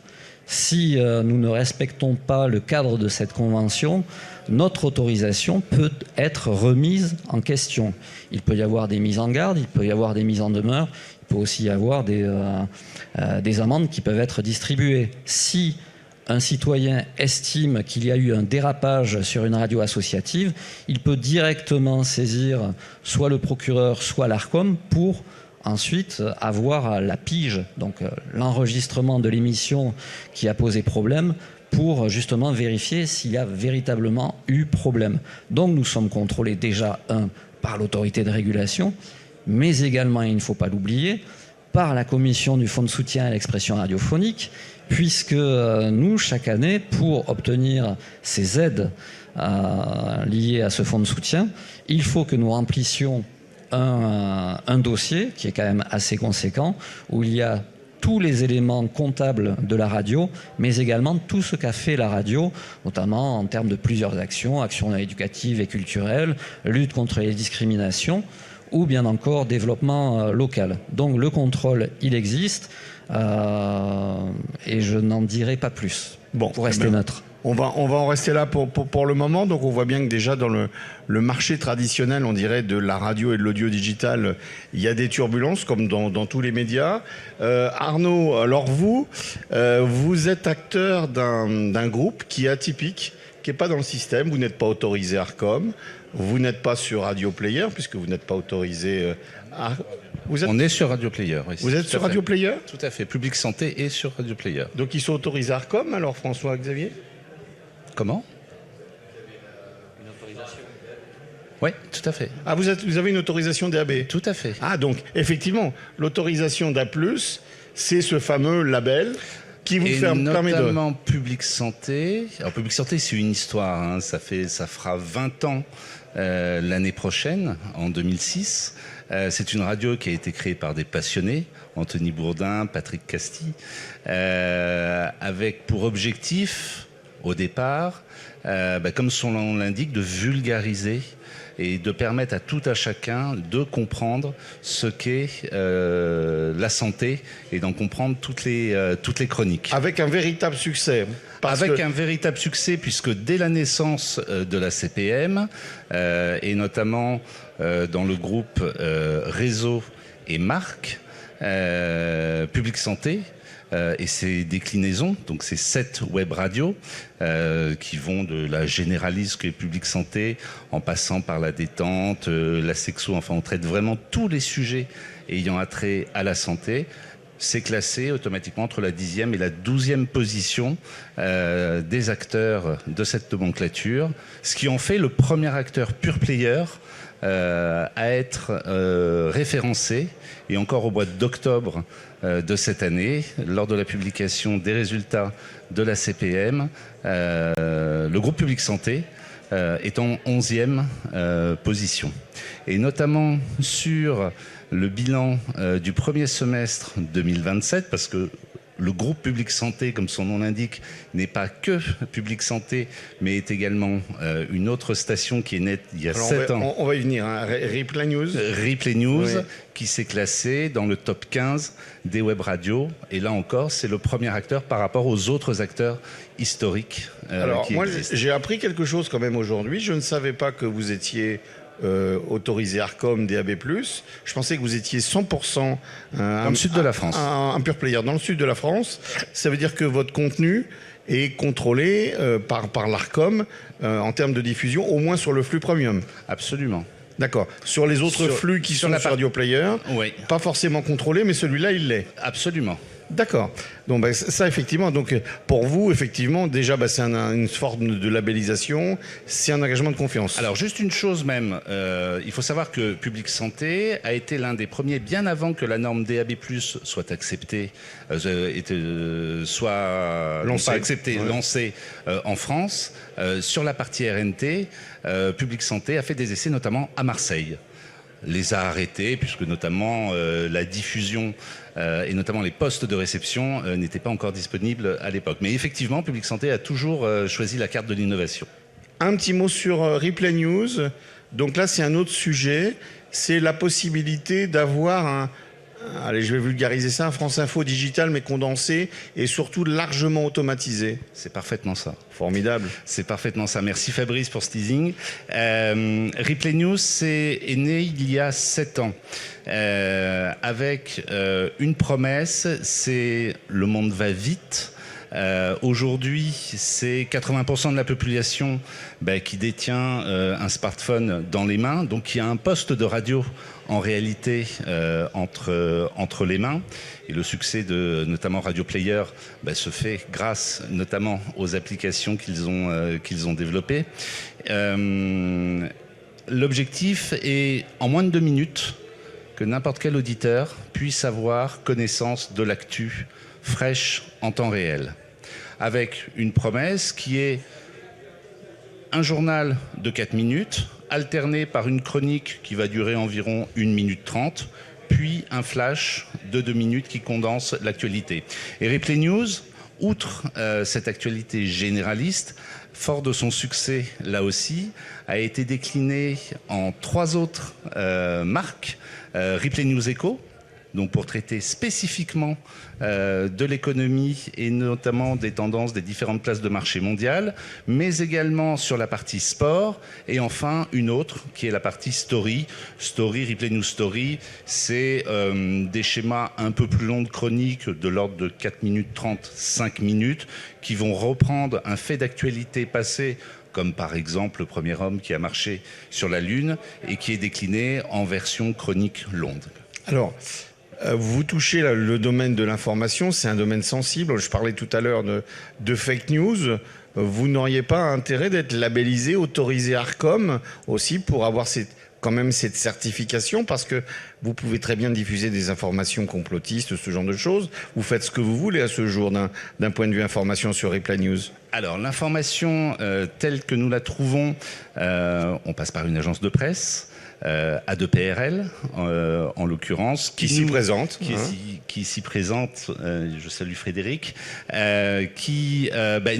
Si nous ne respectons pas le cadre de cette convention, notre autorisation peut être remise en question. Il peut y avoir des mises en garde, il peut y avoir des mises en demeure, il peut aussi y avoir des amendes qui peuvent être distribuées. Si un citoyen estime qu'il y a eu un dérapage sur une radio associative, il peut directement saisir soit le procureur, soit l'Arcom pour ensuite avoir la pige, donc l'enregistrement de l'émission qui a posé problème, pour justement vérifier s'il y a véritablement eu problème. Donc nous sommes contrôlés déjà, par l'autorité de régulation, mais également, il ne faut pas l'oublier, par la commission du fonds de soutien à l'expression radiophonique, puisque nous, chaque année, pour obtenir ces aides liées à ce fonds de soutien, il faut que nous remplissions un dossier qui est quand même assez conséquent, où il y a tous les éléments comptables de la radio, mais également tout ce qu'a fait la radio, notamment en termes de plusieurs actions éducatives et culturelles, lutte contre les discriminations, ou bien encore développement local. Donc le contrôle, il existe, et je n'en dirai pas plus, pour rester neutre. On va en rester là pour le moment. Donc on voit bien que déjà dans le marché traditionnel, on dirait, de la radio et de l'audio digital, il y a des turbulences comme dans tous les médias. Arnaud, alors vous êtes acteur d'un groupe qui est atypique, qui n'est pas dans le système. Vous n'êtes pas autorisé Arcom, vous n'êtes pas sur Radio Player puisque vous n'êtes pas autorisé. On est sur Radio Player. Oui, vous êtes sur Radio Player ? Tout à fait. Public Santé est sur Radio Player. Donc ils sont autorisés Arcom alors, François-Xavier ? Comment ? Une autorisation. Oui, tout à fait. Ah, vous avez une autorisation DAB ? Tout à fait. Ah, donc, effectivement, l'autorisation d'A+, c'est ce fameux label qui vous permet de... notamment Public Santé. Alors Public Santé, c'est une histoire, hein. Ça fera 20 ans l'année prochaine, en 2006. C'est une radio qui a été créée par des passionnés, Anthony Bourdin, Patrick Casti, avec pour objectif, au départ, comme son nom l'indique, de vulgariser et de permettre à tout à chacun de comprendre ce qu'est la santé et d'en comprendre toutes les chroniques. Avec un véritable succès. Un véritable succès, puisque dès la naissance de la CPM, et notamment dans le groupe Réseau et Marque, Public Santé, et ses déclinaisons, donc ces 7 web radios qui vont de la généraliste qui est Public Santé, en passant par la détente, la sexo, enfin on traite vraiment tous les sujets ayant attrait à la santé. C'est classé automatiquement entre la 10e et la 12e position des acteurs de cette nomenclature, ce qui en fait le premier acteur pure player à être référencé. Et encore au mois d'octobre de cette année, lors de la publication des résultats de la CPM, le groupe Public Santé est en 11e position. Et notamment sur le bilan du premier semestre 2027, parce que le groupe Public Santé, comme son nom l'indique, n'est pas que Public Santé, mais est également une autre station qui est née il y a 7 ans. On va y venir, hein. Replay News. Replay News, oui. Qui s'est classé dans le top 15 des web radios. Et là encore, c'est le premier acteur par rapport aux autres acteurs historiques Alors, moi, existent. j'ai appris quelque chose quand même aujourd'hui. Je ne savais pas que vous étiez autorisé Arcom DAB+. Je pensais que vous étiez 100% dans le sud de la France. Un pure player dans le sud de la France. Ça veut dire que votre contenu est contrôlé par l'Arcom en termes de diffusion, au moins sur le flux premium. Absolument. D'accord. Sur les autres flux qui sont sur Radio Player, oui. Pas forcément contrôlé, mais celui-là, il l'est. Absolument. D'accord. Donc ça, effectivement, donc pour vous, effectivement, déjà, c'est une forme de labellisation, c'est un engagement de confiance. Alors, juste une chose même, il faut savoir que Public Santé a été l'un des premiers, bien avant que la norme DAB+, soit acceptée, soit lancée en France, sur la partie RNT, Public Santé a fait des essais, notamment à Marseille. Les a arrêtés, puisque notamment la diffusion et notamment les postes de réception n'étaient pas encore disponibles à l'époque. Mais effectivement, Public Santé a toujours choisi la carte de l'innovation. Un petit mot sur Replay News. Donc là, c'est un autre sujet. C'est la possibilité d'avoir allez, je vais vulgariser ça, un France Info digital, mais condensé et surtout largement automatisé. C'est parfaitement ça. Formidable. C'est parfaitement ça. Merci Fabrice pour ce teasing. Replay News est né il y a 7 ans avec une promesse, c'est le monde va vite. Aujourd'hui, c'est 80% de la population qui détient un smartphone dans les mains, donc qui a un poste de radio en réalité entre les mains. Et le succès de notamment Radio Player se fait grâce notamment aux applications qu'ils ont développées. L'objectif est, en moins de 2 minutes, que n'importe quel auditeur puisse avoir connaissance de l'actu fraîche en temps réel, avec une promesse qui est un journal de 4 minutes, alterné par une chronique qui va durer environ 1 minute 30, puis un flash de 2 minutes qui condense l'actualité. Et Replay News, outre cette actualité généraliste, fort de son succès là aussi, a été décliné en 3 autres marques. Replay News Echo, donc pour traiter spécifiquement de l'économie et notamment des tendances des différentes places de marché mondiales, mais également sur la partie sport, et enfin une autre qui est la partie story. Replay News Story, c'est des schémas un peu plus longs de chronique, de l'ordre de 4 minutes 30, 5 minutes, qui vont reprendre un fait d'actualité passé, comme par exemple le premier homme qui a marché sur la Lune, et qui est décliné en version chronique longue. Alors, vous touchez le domaine de l'information, c'est un domaine sensible. Je parlais tout à l'heure de fake news. Vous n'auriez pas intérêt d'être labellisé, autorisé Arcom aussi pour avoir quand même cette certification, parce que vous pouvez très bien diffuser des informations complotistes, ce genre de choses. Vous faites ce que vous voulez à ce jour d'un point de vue information sur Replay News. Alors, l'information telle que nous la trouvons, on passe par une agence de presse, A2PRL en l'occurrence, qui s'y présente, qui s'y présente. Je salue Frédéric, qui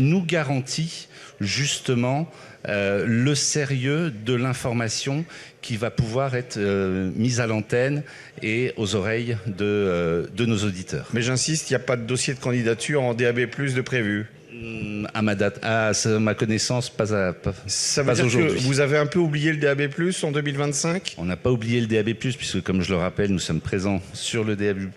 nous garantit justement le sérieux de l'information qui va pouvoir être mise à l'antenne et aux oreilles de nos auditeurs. Mais j'insiste, il n'y a pas de dossier de candidature en DAB+ de prévu. À ma connaissance, pas Ça veut dire aujourd'hui. que vous avez un peu oublié le DAB+ en 2025 ? On n'a pas oublié le DAB+, puisque comme je le rappelle, nous sommes présents sur le DAB+,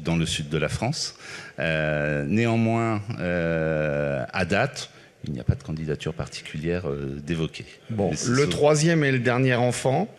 dans le sud de la France. Néanmoins, à date, il n'y a pas de candidature particulière d'évoquer. Bon, le troisième et le dernier enfant,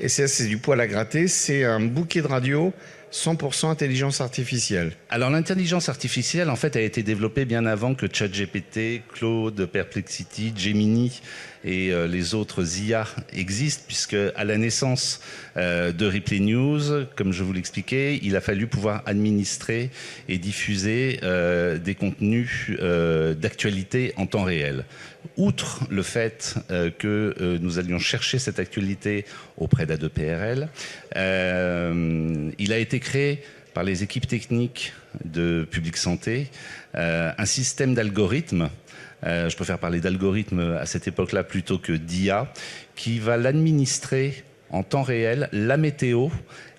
et ça c'est du poil à gratter, c'est un bouquet de radio 100% intelligence artificielle. Alors l'intelligence artificielle, en fait, a été développée bien avant que ChatGPT, Claude, Perplexity, Gemini et les autres IA existent, puisque à la naissance de Replay News, comme je vous l'expliquais, il a fallu pouvoir administrer et diffuser des contenus d'actualité en temps réel. Outre le fait que nous allions chercher cette actualité auprès d'A2PRL, il a été créé par les équipes techniques de Public Santé un système d'algorithmes, je préfère parler d'algorithmes à cette époque-là plutôt que d'IA, qui va l'administrer en temps réel, la météo,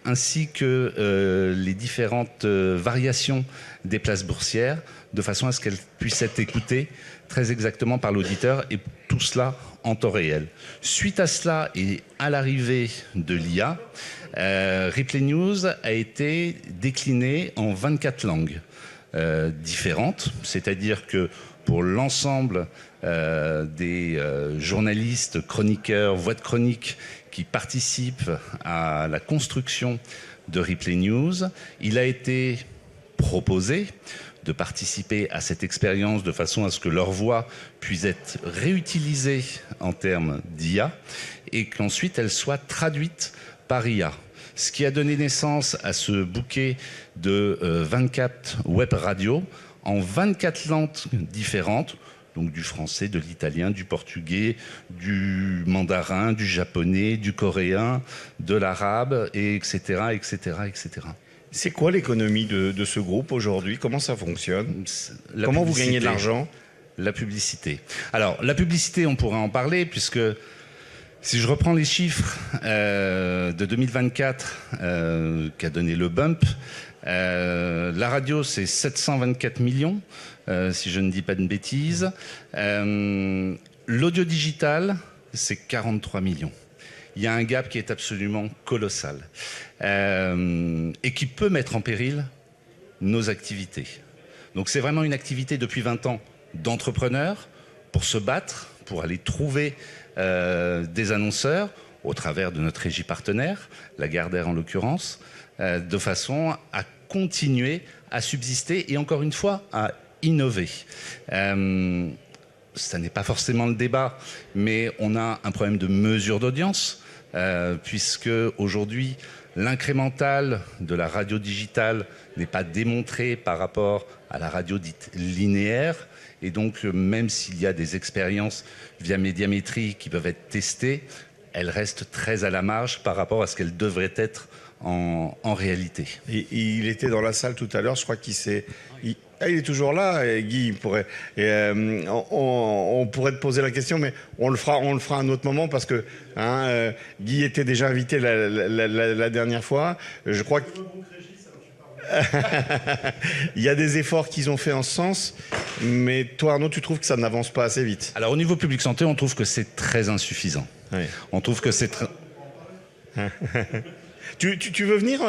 ainsi que les différentes variations des places boursières, de façon à ce qu'elles puissent être écoutées très exactement par l'auditeur, et tout cela en temps réel. Suite à cela et à l'arrivée de l'IA, Replay News a été décliné en 24 langues différentes, c'est-à-dire que pour l'ensemble des journalistes, chroniqueurs, voix de chronique qui participent à la construction de Replay News, il a été proposé de participer à cette expérience de façon à ce que leur voix puisse être réutilisée en termes d'IA et qu'ensuite elle soit traduite par IA. Ce qui a donné naissance à ce bouquet de 24 web radios en 24 langues différentes, donc du français, de l'italien, du portugais, du mandarin, du japonais, du coréen, de l'arabe, etc., etc., etc. C'est quoi l'économie de ce groupe aujourd'hui? Comment ça fonctionne? Comment vous gagnez de l'argent? La publicité. Alors, la publicité, on pourrait en parler, puisque si je reprends les chiffres de 2024 qu'a donné le bump, la radio, c'est 724 millions, si je ne dis pas de bêtises. L'audio digital, c'est 43 millions. Il y a un gap qui est absolument colossal et qui peut mettre en péril nos activités. Donc c'est vraiment une activité depuis 20 ans d'entrepreneurs pour se battre, pour aller trouver des annonceurs au travers de notre régie partenaire, la Gardère en l'occurrence, de façon à continuer à subsister et encore une fois à innover. Ça n'est pas forcément le débat, mais on a un problème de mesure d'audience, puisque aujourd'hui, l'incrémental de la radio digitale n'est pas démontré par rapport à la radio dite linéaire. Et donc, même s'il y a des expériences via médiamétrie qui peuvent être testées, elles restent très à la marge par rapport à ce qu'elles devraient être en réalité. Et il était dans la salle tout à l'heure, je crois qu'il s'est... Il est toujours là, Guy. On pourrait te poser la question, mais on le fera à un autre moment parce que Guy était déjà invité la dernière fois. Je crois qu'il y a des efforts qu'ils ont fait en ce sens, mais toi, Arnaud, tu trouves que ça n'avance pas assez vite? Alors, au niveau public santé, on trouve que c'est très insuffisant. Oui. On trouve que c'est Tu veux venir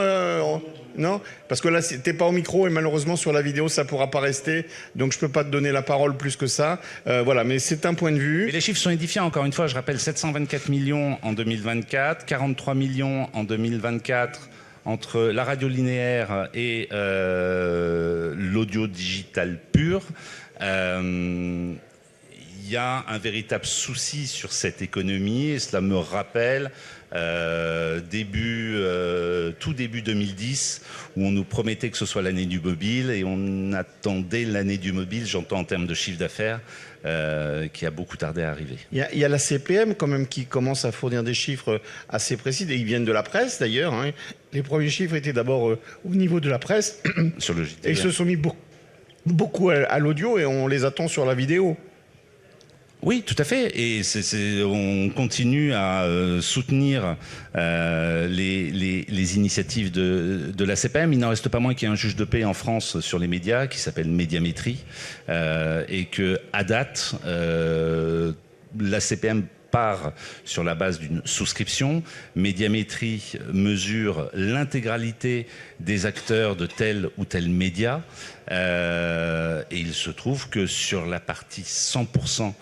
Non? Parce que là, t'es pas au micro et malheureusement sur la vidéo, ça pourra pas rester. Donc je peux pas te donner la parole plus que ça. Voilà, mais c'est un point de vue. Mais les chiffres sont édifiants. Encore une fois, je rappelle 724 millions en 2024, 43 millions en 2024 entre la radio linéaire et l'audio digital pur. Il y a un véritable souci sur cette économie, et cela me rappelle tout début 2010, où on nous promettait que ce soit l'année du mobile, et on attendait l'année du mobile, j'entends en termes de chiffre d'affaires, qui a beaucoup tardé à arriver. Il y a la CPM quand même qui commence à fournir des chiffres assez précis, et ils viennent de la presse d'ailleurs. Hein. Les premiers chiffres étaient d'abord au niveau de la presse, Sur le JT, et ils se sont mis beaucoup à l'audio, et on les attend sur la vidéo. Oui, tout à fait. Et on continue à soutenir les initiatives de la CPM. Il n'en reste pas moins qu'il y a un juge de paix en France sur les médias qui s'appelle Médiamétrie, et que à date, la CPM part sur la base d'une souscription. Médiamétrie mesure l'intégralité des acteurs de tel ou tel média. Et il se trouve que sur la partie 100%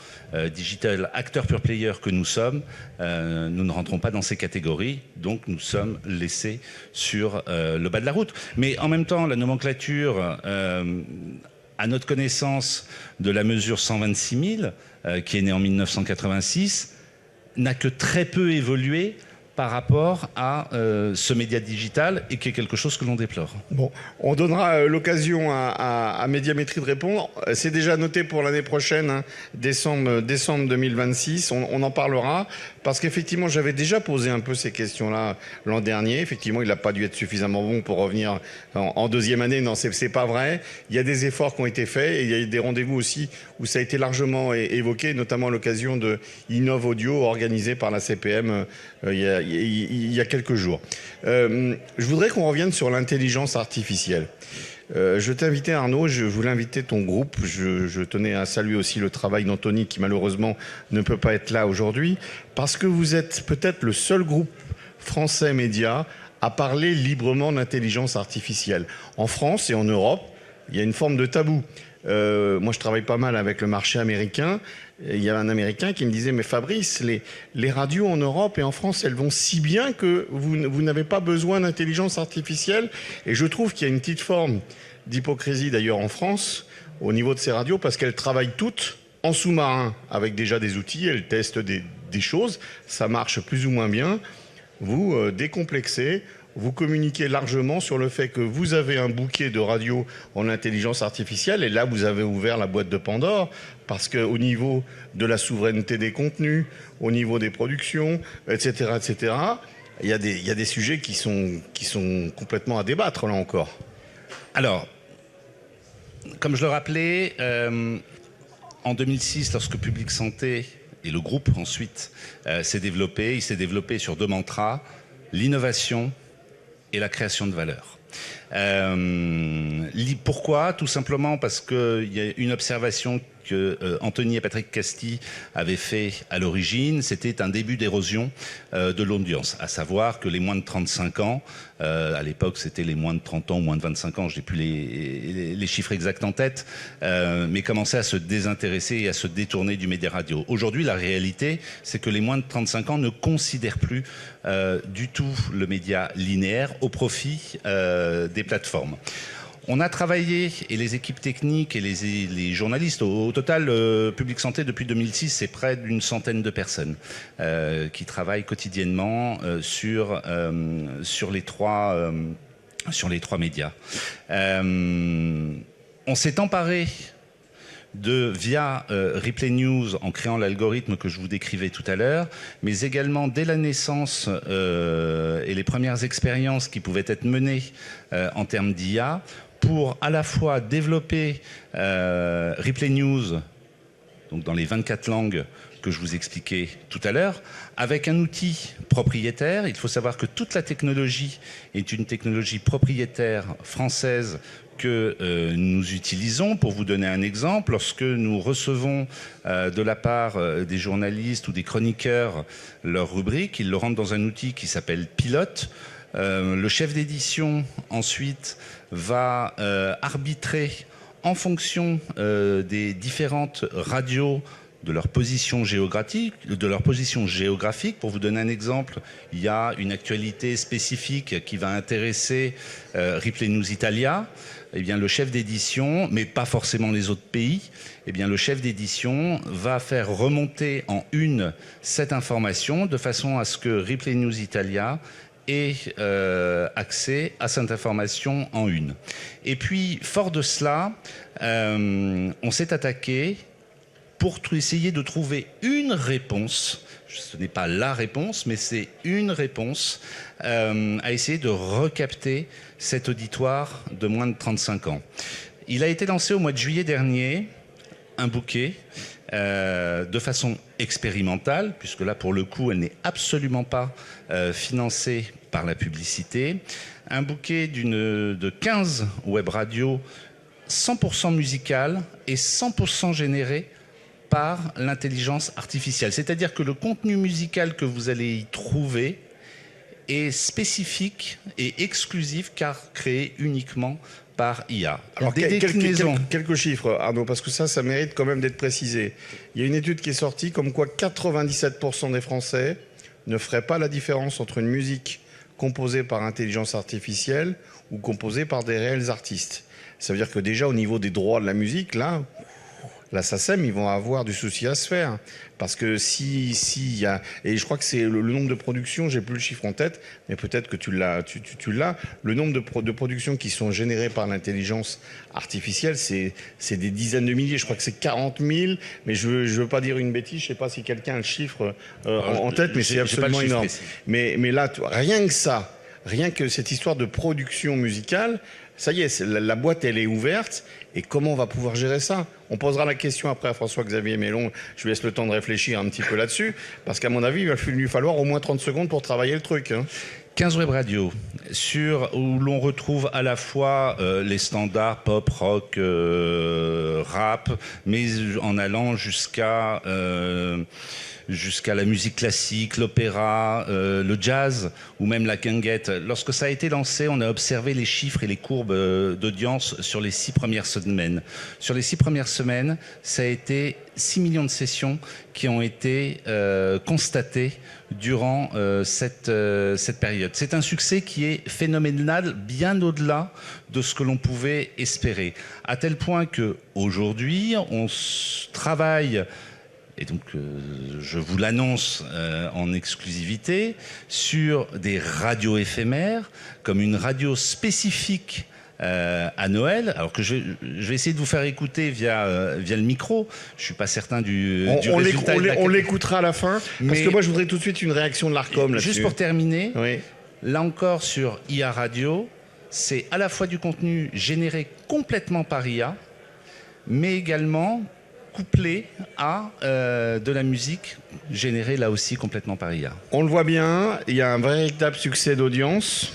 digital, acteur pure player que nous sommes, nous ne rentrons pas dans ces catégories, donc nous sommes laissés sur le bas de la route. Mais en même temps, la nomenclature, à notre connaissance, de la mesure 126 000, qui est née en 1986, n'a que très peu évolué par rapport à ce média digital, et qui est quelque chose que l'on déplore. Bon, on donnera l'occasion à Médiamétrie de répondre. C'est déjà noté pour l'année prochaine, hein, décembre 2026. On en parlera, parce qu'effectivement, j'avais déjà posé un peu ces questions-là l'an dernier. Effectivement, il n'a pas dû être suffisamment bon pour revenir en deuxième année. Non, c'est pas vrai. Il y a des efforts qui ont été faits, et il y a eu des rendez-vous aussi où ça a été largement évoqué, notamment à l'occasion de Innov Audio organisé par la CPM il y a quelques jours. Je voudrais qu'on revienne sur l'intelligence artificielle. Je t'invitais, Arnaud, je voulais inviter ton groupe. Je tenais à saluer aussi le travail d'Anthony, qui malheureusement ne peut pas être là aujourd'hui, parce que vous êtes peut-être le seul groupe français média à parler librement d'intelligence artificielle. En France et en Europe, il y a une forme de tabou. Moi, je travaille pas mal avec le marché américain. Il y a un Américain qui me disait « Mais Fabrice, les radios en Europe et en France, elles vont si bien que vous n'avez pas besoin d'intelligence artificielle. » Et je trouve qu'il y a une petite forme d'hypocrisie d'ailleurs en France au niveau de ces radios, parce qu'elles travaillent toutes en sous-marin avec déjà des outils, elles testent des choses, ça marche plus ou moins bien. Vous décomplexez, vous communiquez largement sur le fait que vous avez un bouquet de radios en intelligence artificielle, et là vous avez ouvert la boîte de Pandore, parce qu'au niveau de la souveraineté des contenus, au niveau des productions, etc., il y a des sujets qui sont complètement à débattre là encore. Alors, comme je le rappelais, en 2006, lorsque Public Santé et le groupe ensuite s'est développé, il s'est développé sur deux mantras: l'innovation et la création de valeur. Pourquoi? Tout simplement parce qu'il y a une observation que Anthony et Patrick Casti avaient fait à l'origine. C'était un début d'érosion de l'audience, à savoir que les moins de 35 ans, à l'époque c'était les moins de 30 ans ou moins de 25 ans, je n'ai plus les chiffres exacts en tête, mais commençaient à se désintéresser et à se détourner du média radio. Aujourd'hui, la réalité, c'est que les moins de 35 ans ne considèrent plus du tout le média linéaire au profit des plateformes. On a travaillé, et les équipes techniques et les journalistes, au total, Public Santé, depuis 2006, c'est près d'une centaine de personnes qui travaillent quotidiennement sur les trois médias. On s'est emparé via Replay News en créant l'algorithme que je vous décrivais tout à l'heure, mais également dès la naissance et les premières expériences qui pouvaient être menées en termes d'IA, pour à la fois développer Replay News, donc dans les 24 langues que je vous expliquais tout à l'heure, avec un outil propriétaire. Il faut savoir que toute la technologie est une technologie propriétaire française que nous utilisons. Pour vous donner un exemple, lorsque nous recevons de la part des journalistes ou des chroniqueurs leur rubrique, ils le rentrent dans un outil qui s'appelle Pilote. Le chef d'édition ensuite va arbitrer en fonction des différentes radios de leur position géographique. Pour vous donner un exemple, il y a une actualité spécifique qui va intéresser Ripley News Italia. Eh bien, le chef d'édition, mais pas forcément les autres pays, eh bien, le chef d'édition va faire remonter en une cette information de façon à ce que Ripley News Italia ait accès à cette information en une. Et puis, fort de cela, on s'est attaqué pour essayer de trouver une réponse. Ce n'est pas la réponse, mais c'est une réponse à essayer de recapter cet auditoire de moins de 35 ans. Il a été lancé au mois de juillet dernier, un bouquet, de façon expérimentale, puisque là, pour le coup, elle n'est absolument pas financée par la publicité. Un bouquet de 15 web radios 100% musicales et 100% générées par l'intelligence artificielle. C'est-à-dire que le contenu musical que vous allez y trouver est spécifique et exclusif car créé uniquement par IA. Alors, quelques chiffres, Arnaud, parce que ça mérite quand même d'être précisé. Il y a une étude qui est sortie comme quoi 97% des Français ne feraient pas la différence entre une musique composée par intelligence artificielle ou composée par des réels artistes. Ça veut dire que déjà, au niveau des droits de la musique, là, la SACEM, ils vont avoir du souci à se faire. Parce que si y a... Et je crois que c'est le nombre de productions, j'ai plus le chiffre en tête, mais peut-être que tu l'as. Le nombre de productions qui sont générées par l'intelligence artificielle, c'est des dizaines de milliers. Je crois que c'est 40 000, mais je veux pas dire une bêtise. Je sais pas si quelqu'un a le chiffre en tête, mais c'est absolument énorme. Mais là, rien que cette histoire de production musicale, ça y est, la boîte, elle est ouverte. Et comment on va pouvoir gérer ça? On posera la question après à François-Xavier Mellon. Je lui laisse le temps de réfléchir un petit peu là-dessus. Parce qu'à mon avis, il va lui falloir au moins 30 secondes pour travailler le truc. 15 web radios où l'on retrouve à la fois les standards pop, rock, rap, mais en allant jusqu'à la musique classique, l'opéra, le jazz ou même la quenguette. Lorsque ça a été lancé, on a observé les chiffres et les courbes d'audience sur les 6 premières semaines. Sur les 6 premières semaines, ça a été 6 millions de sessions qui ont été constatées durant cette période. C'est un succès qui est phénoménal, bien au-delà de ce que l'on pouvait espérer. À tel point qu'aujourd'hui, on travaille, et donc je vous l'annonce en exclusivité, sur des radios éphémères, comme une radio spécifique à Noël, alors que je vais essayer de vous faire écouter via le micro. Je suis pas certain du résultat. On l'écoutera à la fin, parce que moi je voudrais tout de suite une réaction de l'Arcom là-dessus. Juste pour terminer, oui. Là encore sur IA Radio, c'est à la fois du contenu généré complètement par IA, mais également couplé à de la musique générée là aussi complètement par IA. On le voit bien, il y a un véritable succès d'audience.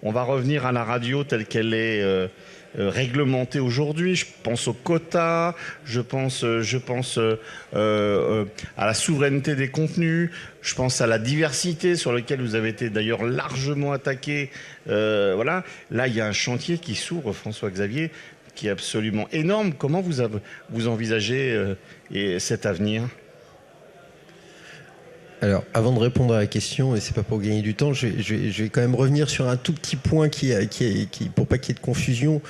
On va revenir à la radio telle qu'elle est réglementée aujourd'hui. Je pense aux quotas, je pense à la souveraineté des contenus, je pense à la diversité sur laquelle vous avez été d'ailleurs largement attaqué. Voilà. Là, il y a un chantier qui s'ouvre, François-Xavier, qui est absolument énorme. Comment vous envisagez cet avenir ? Alors, avant de répondre à la question, et c'est pas pour gagner du temps, je vais quand même revenir sur un tout petit point qui pour pas qu'il y ait de confusion.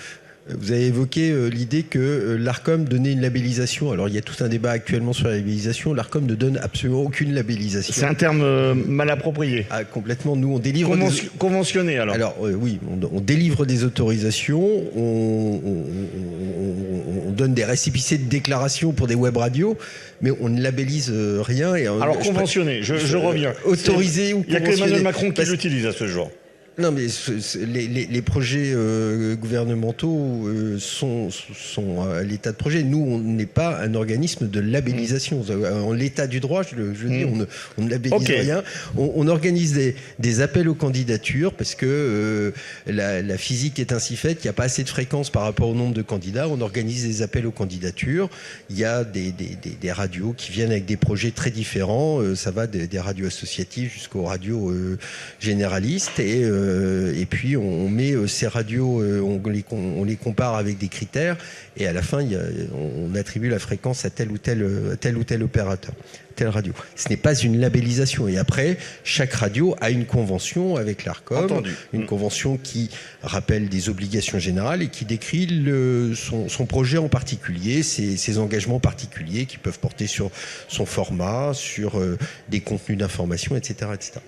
Vous avez évoqué l'idée que l'Arcom donnait une labellisation. Alors, il y a tout un débat actuellement sur la labellisation. L'Arcom ne donne absolument aucune labellisation. C'est un terme mal approprié. Ah, complètement. Nous, on délivre... Conventionné, alors. Alors, oui, on délivre des autorisations, on donne des récépissés de déclaration pour des web radios, mais on ne labellise rien. Et, alors, conventionné, je reviens. Autorisé ou conventionné. Il n'y a que Emmanuel Macron qui l'utilise à ce jour. Non, mais les projets gouvernementaux sont à l'état de projet. Nous, on n'est pas un organisme de labellisation. En l'état du droit, je veux dire, on ne labellise rien. On organise des appels aux candidatures parce que la physique est ainsi faite qu'il n'y a pas assez de fréquence par rapport au nombre de candidats. On organise des appels aux candidatures. Il y a des radios qui viennent avec des projets très différents. Ça va des radios associatives jusqu'aux radios généralistes. Et et puis on met ces radios, on les compare avec des critères, et à la fin, on attribue la fréquence à tel ou tel opérateur, telle radio. Ce n'est pas une labellisation. Et après, chaque radio a une convention avec l'Arcom, Entendu. une convention qui rappelle des obligations générales et qui décrit son projet en particulier, ses engagements particuliers qui peuvent porter sur son format, sur des contenus d'information, etc., etc.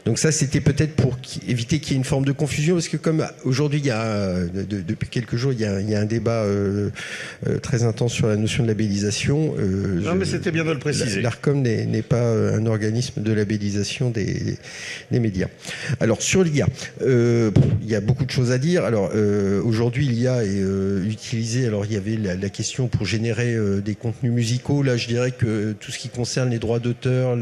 Donc ça, c'était peut-être pour éviter qu'il y ait une forme de confusion, parce que comme aujourd'hui, depuis quelques jours, il y a un débat très intense sur la notion de labellisation. Non, mais c'était bien de le préciser. L'Arcom n'est pas un organisme de labellisation des médias. Alors, sur l'IA, il y a beaucoup de choses à dire. Alors, aujourd'hui, l'IA est utilisée. Alors, il y avait la question pour générer des contenus musicaux. Là, je dirais que tout ce qui concerne les droits d'auteur,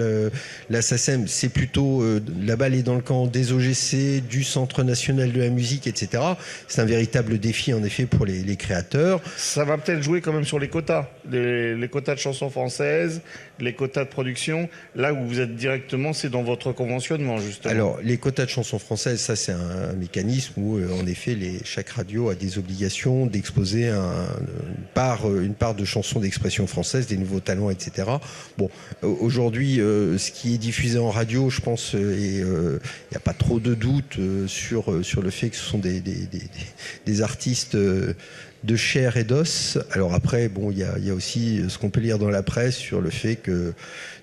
la SACEM, c'est plutôt... la balle est dans le camp des OGC, du Centre national de la musique, etc. C'est un véritable défi, en effet, pour les créateurs. Ça va peut-être jouer quand même sur les quotas. Les quotas de chansons françaises, les quotas de production. Là où vous êtes directement, c'est dans votre conventionnement, justement. Alors, les quotas de chansons françaises, ça, c'est un mécanisme où, en effet, chaque radio a des obligations d'exposer une part de chansons d'expression française, des nouveaux talents, etc. Bon, aujourd'hui, ce qui est diffusé en radio, je pense, il n'y a pas trop de doute sur le fait que ce sont des artistes de chair et d'os. Alors après, bon, il y a aussi ce qu'on peut lire dans la presse sur le fait que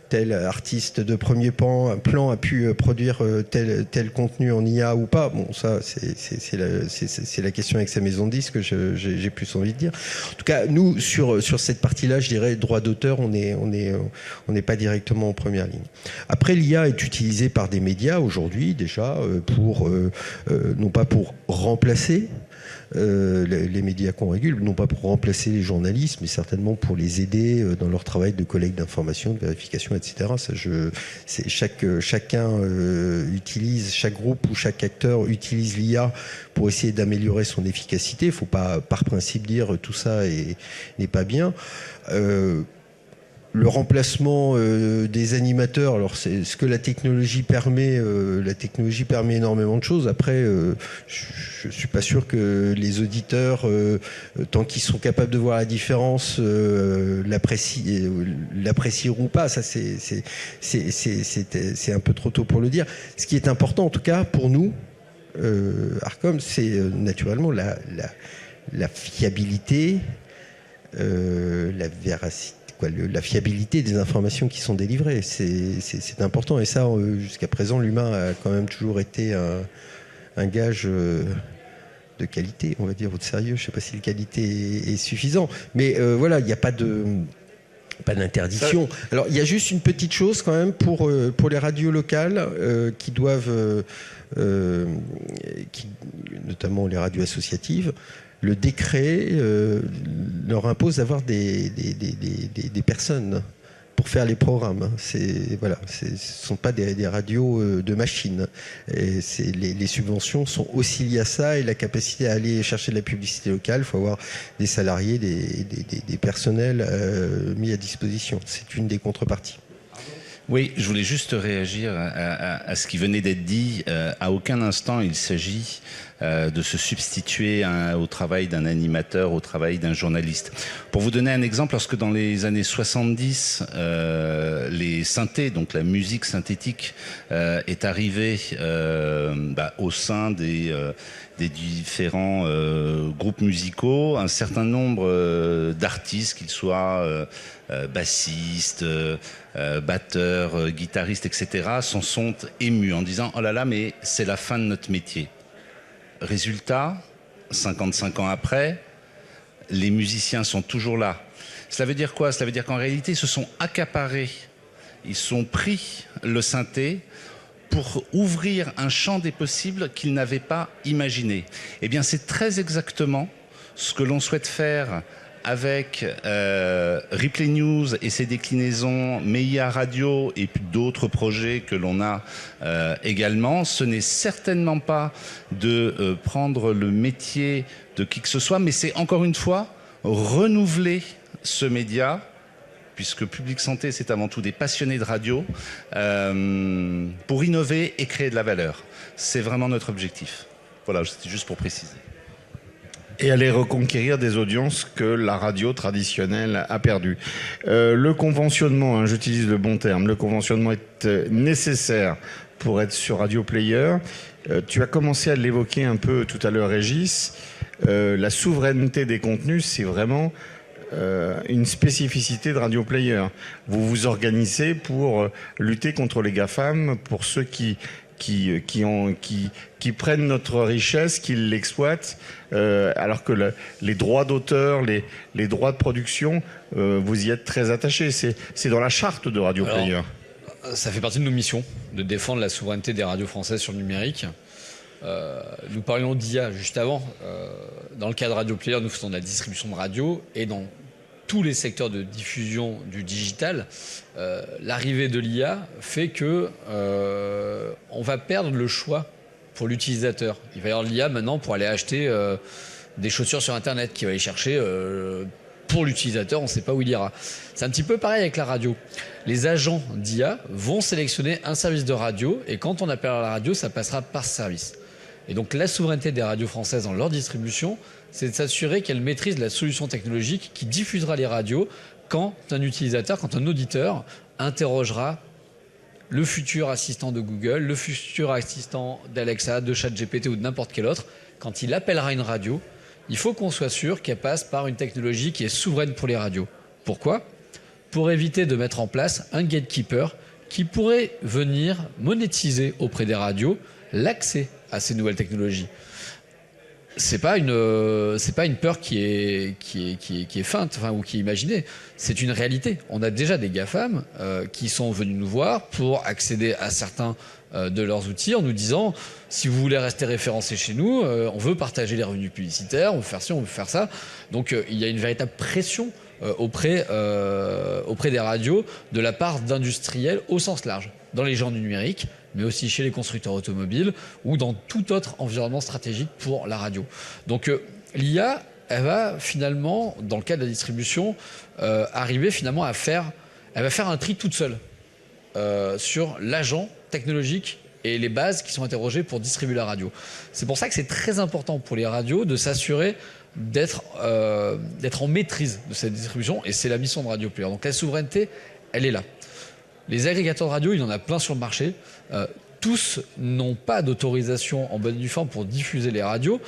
tel artiste de premier plan a pu produire tel contenu en IA ou pas. Bon, ça, c'est la question avec sa maison de disques que j'ai plus envie de dire. En tout cas, nous, sur cette partie-là, je dirais, droit d'auteur, on n'est pas directement en première ligne. Après, l'IA est utilisée par des médias aujourd'hui, déjà, non pas pour remplacer les médias qu'on régule, non pas pour remplacer les journalistes, mais certainement pour les aider dans leur travail de collecte d'informations, de vérification, etc. Chacun utilise, chaque groupe ou chaque acteur utilise l'IA pour essayer d'améliorer son efficacité. Il ne faut pas, par principe, dire tout ça n'est pas bien. Le remplacement des animateurs, alors c'est ce que la technologie permet énormément de choses. Après, je suis pas sûr que les auditeurs, tant qu'ils sont capables de voir la différence, l'apprécieront ou pas. Ça, c'est un peu trop tôt pour le dire. Ce qui est important, en tout cas, pour nous, Arcom, c'est naturellement la fiabilité, la véracité. La fiabilité des informations qui sont délivrées, c'est important. Et ça, jusqu'à présent, l'humain a quand même toujours été un gage de qualité, on va dire, ou de sérieux. Je ne sais pas si la qualité est suffisant. Mais voilà, il n'y a pas d'interdiction. Alors, il y a juste une petite chose quand même pour les radios locales qui doivent, notamment les radios associatives. Le décret leur impose d'avoir des personnes pour faire les programmes. Ce ne sont pas des radios de machines. Et les subventions sont aussi liées à ça et la capacité à aller chercher de la publicité locale. Il faut avoir des salariés, des personnels mis à disposition. C'est une des contreparties. Oui, je voulais juste réagir à ce qui venait d'être dit. À aucun instant il s'agit de se substituer au travail d'un animateur, au travail d'un journaliste. Pour vous donner un exemple, lorsque dans les années 70, les synthés, donc la musique synthétique, est arrivée au sein des différents groupes musicaux, un certain nombre d'artistes, qu'ils soient bassistes, batteurs, guitaristes, etc., s'en sont émus en disant « Oh là là, mais c'est la fin de notre métier ». Résultat, 55 ans après, les musiciens sont toujours là. Cela veut dire quoi? Cela veut dire qu'en réalité, ils se sont accaparés, ils sont pris le synthé pour ouvrir un champ des possibles qu'ils n'avaient pas imaginé. Eh bien, c'est très exactement ce que l'on souhaite faire avec Replay News et ses déclinaisons, MEIA Radio et puis d'autres projets que l'on a également. Ce n'est certainement pas de prendre le métier de qui que ce soit, mais c'est encore une fois renouveler ce média puisque Public Santé, c'est avant tout des passionnés de radio, pour innover et créer de la valeur. C'est vraiment notre objectif. Voilà, c'était juste pour préciser. Et aller reconquérir des audiences que la radio traditionnelle a perdues. Le conventionnement, j'utilise le bon terme, le conventionnement est nécessaire pour être sur Radio Player. Tu as commencé à l'évoquer un peu tout à l'heure, Régis. La souveraineté des contenus, c'est vraiment une spécificité de Radio Player. Vous vous organisez pour lutter contre les GAFAM, pour ceux qui prennent notre richesse, qui l'exploitent, alors que les droits d'auteur, les droits de production, vous y êtes très attachés. C'est dans la charte de Radio Player. Ça fait partie de nos missions, de défendre la souveraineté des radios françaises sur le numérique. Nous parlions d'IA juste avant. Dans le cas de Radio Player, nous faisons de la distribution de radio, et dans tous les secteurs de diffusion du digital, l'arrivée de l'IA fait que on va perdre le choix pour l'utilisateur. Il va y avoir l'IA maintenant pour aller acheter des chaussures sur Internet, qui va aller chercher pour l'utilisateur, on ne sait pas où il ira. C'est un petit peu pareil avec la radio. Les agents d'IA vont sélectionner un service de radio, et quand on appelle à la radio, ça passera par ce service. Et donc la souveraineté des radios françaises dans leur distribution, c'est de s'assurer qu'elles maîtrisent la solution technologique qui diffusera les radios quand un utilisateur, quand un auditeur interrogera le futur assistant de Google, le futur assistant d'Alexa, de ChatGPT ou de n'importe quel autre. Quand il appellera une radio, il faut qu'on soit sûr qu'elle passe par une technologie qui est souveraine pour les radios. Pourquoi ? Pour éviter de mettre en place un gatekeeper qui pourrait venir monétiser auprès des radios l'accès à ces nouvelles technologies. C'est pas une peur qui est feinte, ou qui est imaginée. C'est une réalité. On a déjà des GAFAM qui sont venus nous voir pour accéder à certains de leurs outils en nous disant: si vous voulez rester référencé chez nous, on veut partager les revenus publicitaires, on veut faire ci, on veut faire ça. Donc il y a une véritable pression auprès des radios de la part d'industriels au sens large, dans les géants du numérique, mais aussi chez les constructeurs automobiles ou dans tout autre environnement stratégique pour la radio. Donc l'IA, elle va finalement, dans le cas de la distribution, arriver finalement elle va faire un tri toute seule sur l'agent technologique et les bases qui sont interrogées pour distribuer la radio. C'est pour ça que c'est très important pour les radios de s'assurer d'être en maîtrise de cette distribution, et c'est la mission de Radio Player. Donc la souveraineté, elle est là. Les agrégateurs de radio, il y en a plein sur le marché. Tous n'ont pas d'autorisation en bonne et due forme pour diffuser les radios.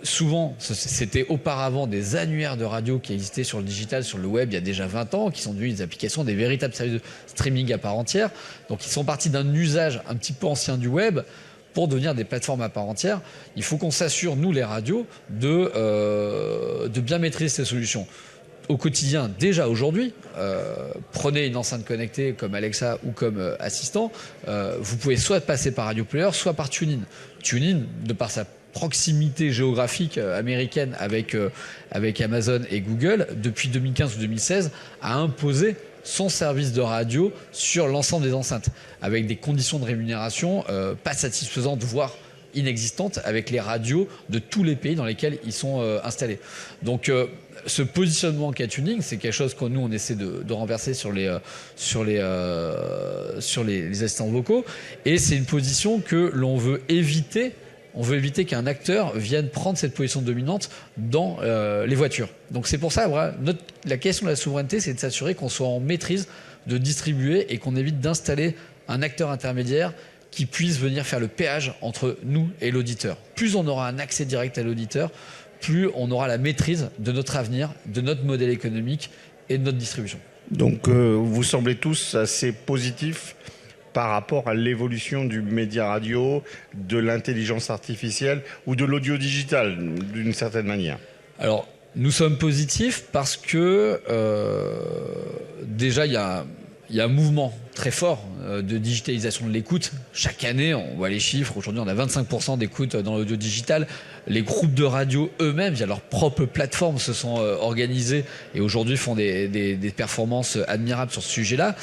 Souvent, c'était auparavant des annuaires de radio qui existaient sur le digital, sur le web, il y a déjà 20 ans, qui sont devenus des applications, des véritables services de streaming à part entière. Donc ils sont partis d'un usage un petit peu ancien du web pour devenir des plateformes à part entière. Il faut qu'on s'assure, nous les radios, de bien maîtriser ces solutions. Au quotidien, déjà aujourd'hui, prenez une enceinte connectée comme Alexa ou comme assistant, vous pouvez soit passer par Radio Player, soit par TuneIn. TuneIn, de par sa proximité géographique américaine avec Amazon et Google, depuis 2015 ou 2016, a imposé son service de radio sur l'ensemble des enceintes, avec des conditions de rémunération pas satisfaisantes, voire inexistantes, avec les radios de tous les pays dans lesquels ils sont installés. Donc ce positionnement qu'a TuneIn, c'est quelque chose que nous on essaie de renverser sur les assistants vocaux, et c'est une position que l'on veut éviter. On veut éviter qu'un acteur vienne prendre cette position dominante dans les voitures. Donc c'est pour ça, voilà, la question de la souveraineté, c'est de s'assurer qu'on soit en maîtrise de distribuer et qu'on évite d'installer un acteur intermédiaire qui puisse venir faire le péage entre nous et l'auditeur. Plus on aura un accès direct à l'auditeur, plus on aura la maîtrise de notre avenir, de notre modèle économique et de notre distribution. Donc vous semblez tous assez positifs par rapport à l'évolution du média radio, de l'intelligence artificielle ou de l'audio digital, d'une certaine manière. Alors, nous sommes positifs parce que déjà, il y a un mouvement très fort de digitalisation de l'écoute. Chaque année, on voit les chiffres. Aujourd'hui, on a 25% d'écoute dans l'audio digital. Les groupes de radio eux-mêmes, via leur propre plateforme, se sont organisés et aujourd'hui font des performances admirables sur ce sujet-là.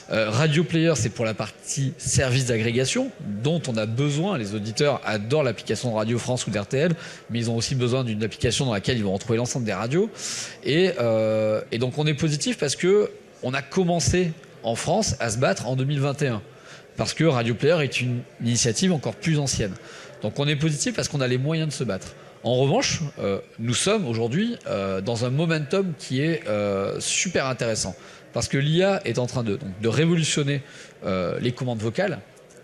Radio Player, c'est pour la partie service d'agrégation dont on a besoin. Les auditeurs adorent l'application de Radio France ou d'RTL, mais ils ont aussi besoin d'une application dans laquelle ils vont retrouver l'ensemble des radios. Et donc on est positif parce que on a commencé en France à se battre en 2021. Parce que Radio Player est une initiative encore plus ancienne. Donc on est positif parce qu'on a les moyens de se battre. En revanche, nous sommes aujourd'hui dans un momentum qui est super intéressant. Parce que l'IA est en train de révolutionner les commandes vocales.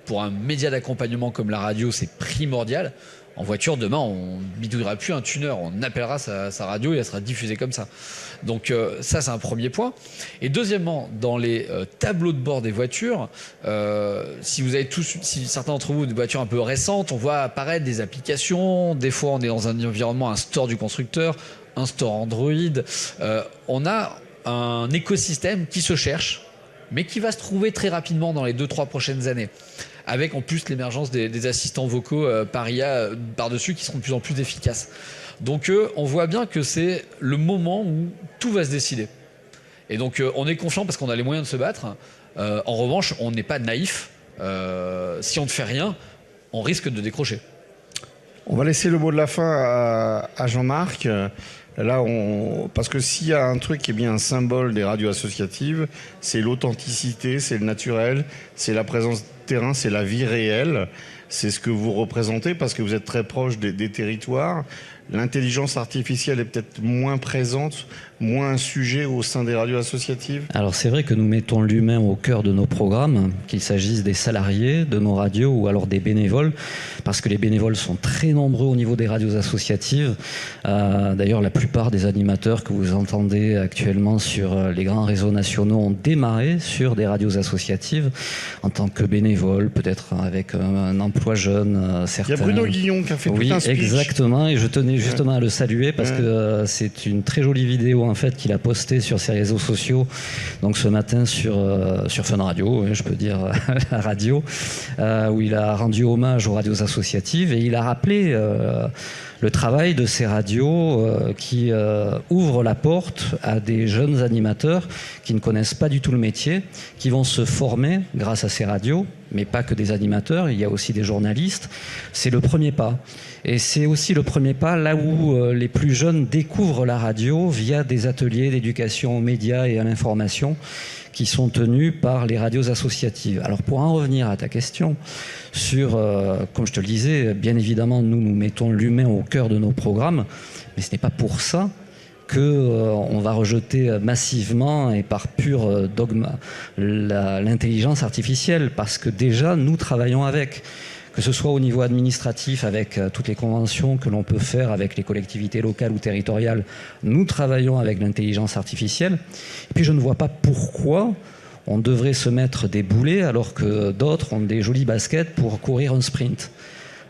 Pour un média d'accompagnement comme la radio, c'est primordial. En voiture, demain, on ne bidouillera plus un tuner. On appellera sa radio et elle sera diffusée comme ça. Donc ça, c'est un premier point. Et deuxièmement, dans les tableaux de bord des voitures, si certains d'entre vous ont des voitures un peu récentes, on voit apparaître des applications. Des fois, on est dans un environnement, un store du constructeur, un store Android. On a un écosystème qui se cherche, mais qui va se trouver très rapidement dans les 2-3 prochaines années. Avec en plus l'émergence des assistants vocaux par IA par-dessus qui seront de plus en plus efficaces. Donc on voit bien que c'est le moment où tout va se décider. Et donc on est confiant parce qu'on a les moyens de se battre. En revanche, on n'est pas naïf. Si on ne fait rien, on risque de décrocher. On va laisser le mot de la fin à Jean-Marc. Là, parce que s'il y a un truc qui est bien un symbole des radios associatives, c'est l'authenticité, c'est le naturel, c'est la présence terrain, c'est la vie réelle. C'est ce que vous représentez parce que vous êtes très proche des territoires. L'intelligence artificielle est peut-être moins présente, moins un sujet au sein des radios associatives. Alors c'est vrai que nous mettons l'humain au cœur de nos programmes, qu'il s'agisse des salariés de nos radios ou alors des bénévoles, parce que les bénévoles sont très nombreux au niveau des radios associatives. D'ailleurs, la plupart des animateurs que vous entendez actuellement sur les grands réseaux nationaux ont démarré sur des radios associatives en tant que bénévoles, peut-être avec un emploi jeune. Certains... Il y a Bruno Guillon qui a fait tout un speech. Oui, exactement, et je tenais justement à le saluer parce que c'est une très jolie vidéo en fait qu'il a postée sur ses réseaux sociaux, donc ce matin sur Fun Radio, je peux dire la radio, où il a rendu hommage aux radios associatives et il a rappelé le travail de ces radios qui ouvrent la porte à des jeunes animateurs qui ne connaissent pas du tout le métier, qui vont se former grâce à ces radios, mais pas que des animateurs, il y a aussi des journalistes. C'est le premier pas. Et c'est aussi le premier pas là où les plus jeunes découvrent la radio via des ateliers d'éducation aux médias et à l'information qui sont tenus par les radios associatives. Alors pour en revenir à ta question, sur, comme je te le disais, bien évidemment, nous mettons l'humain au cœur de nos programmes, mais ce n'est pas pour ça qu'on va rejeter massivement et par pur dogme l'intelligence artificielle, parce que déjà, nous travaillons avec. Que ce soit au niveau administratif avec toutes les conventions que l'on peut faire avec les collectivités locales ou territoriales, nous travaillons avec l'intelligence artificielle. Et puis je ne vois pas pourquoi on devrait se mettre des boulets alors que d'autres ont des jolies baskets pour courir un sprint.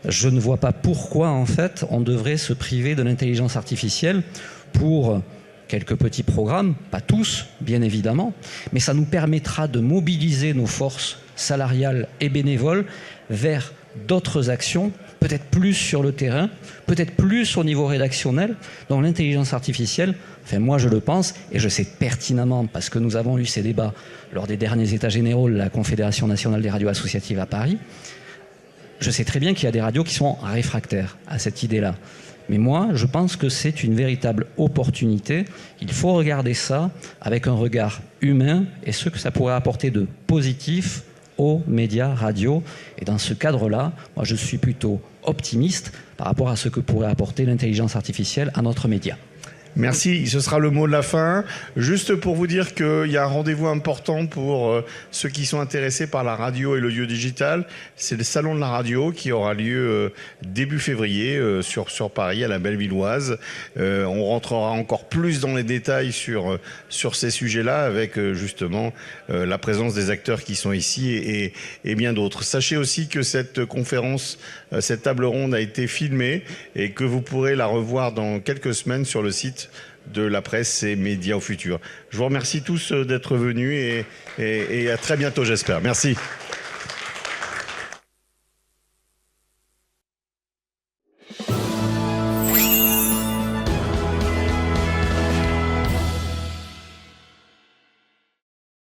Je ne vois pas pourquoi en fait on devrait se priver de l'intelligence artificielle pour quelques petits programmes, pas tous bien évidemment, mais ça nous permettra de mobiliser nos forces salariales et bénévoles vers d'autres actions, peut-être plus sur le terrain, peut-être plus au niveau rédactionnel, dont l'intelligence artificielle, enfin moi je le pense, et je sais pertinemment, parce que nous avons eu ces débats lors des derniers états généraux de la Confédération nationale des radios associatives à Paris, je sais très bien qu'il y a des radios qui sont réfractaires à cette idée-là. Mais moi, je pense que c'est une véritable opportunité. Il faut regarder ça avec un regard humain et ce que ça pourrait apporter de positif aux médias radio. Et dans ce cadre-là, moi, je suis plutôt optimiste par rapport à ce que pourrait apporter l'intelligence artificielle à notre média. Merci, ce sera le mot de la fin. Juste pour vous dire qu'il y a un rendez-vous important pour ceux qui sont intéressés par la radio et l'audio digital. C'est le Salon de la radio qui aura lieu début février sur Paris, à la Bellevilloise. On rentrera encore plus dans les détails sur ces sujets-là avec justement la présence des acteurs qui sont ici et bien d'autres. Sachez aussi que cette conférence, cette table ronde a été filmée et que vous pourrez la revoir dans quelques semaines sur le site de la presse et médias au futur. Je vous remercie tous d'être venus et à très bientôt, j'espère. Merci.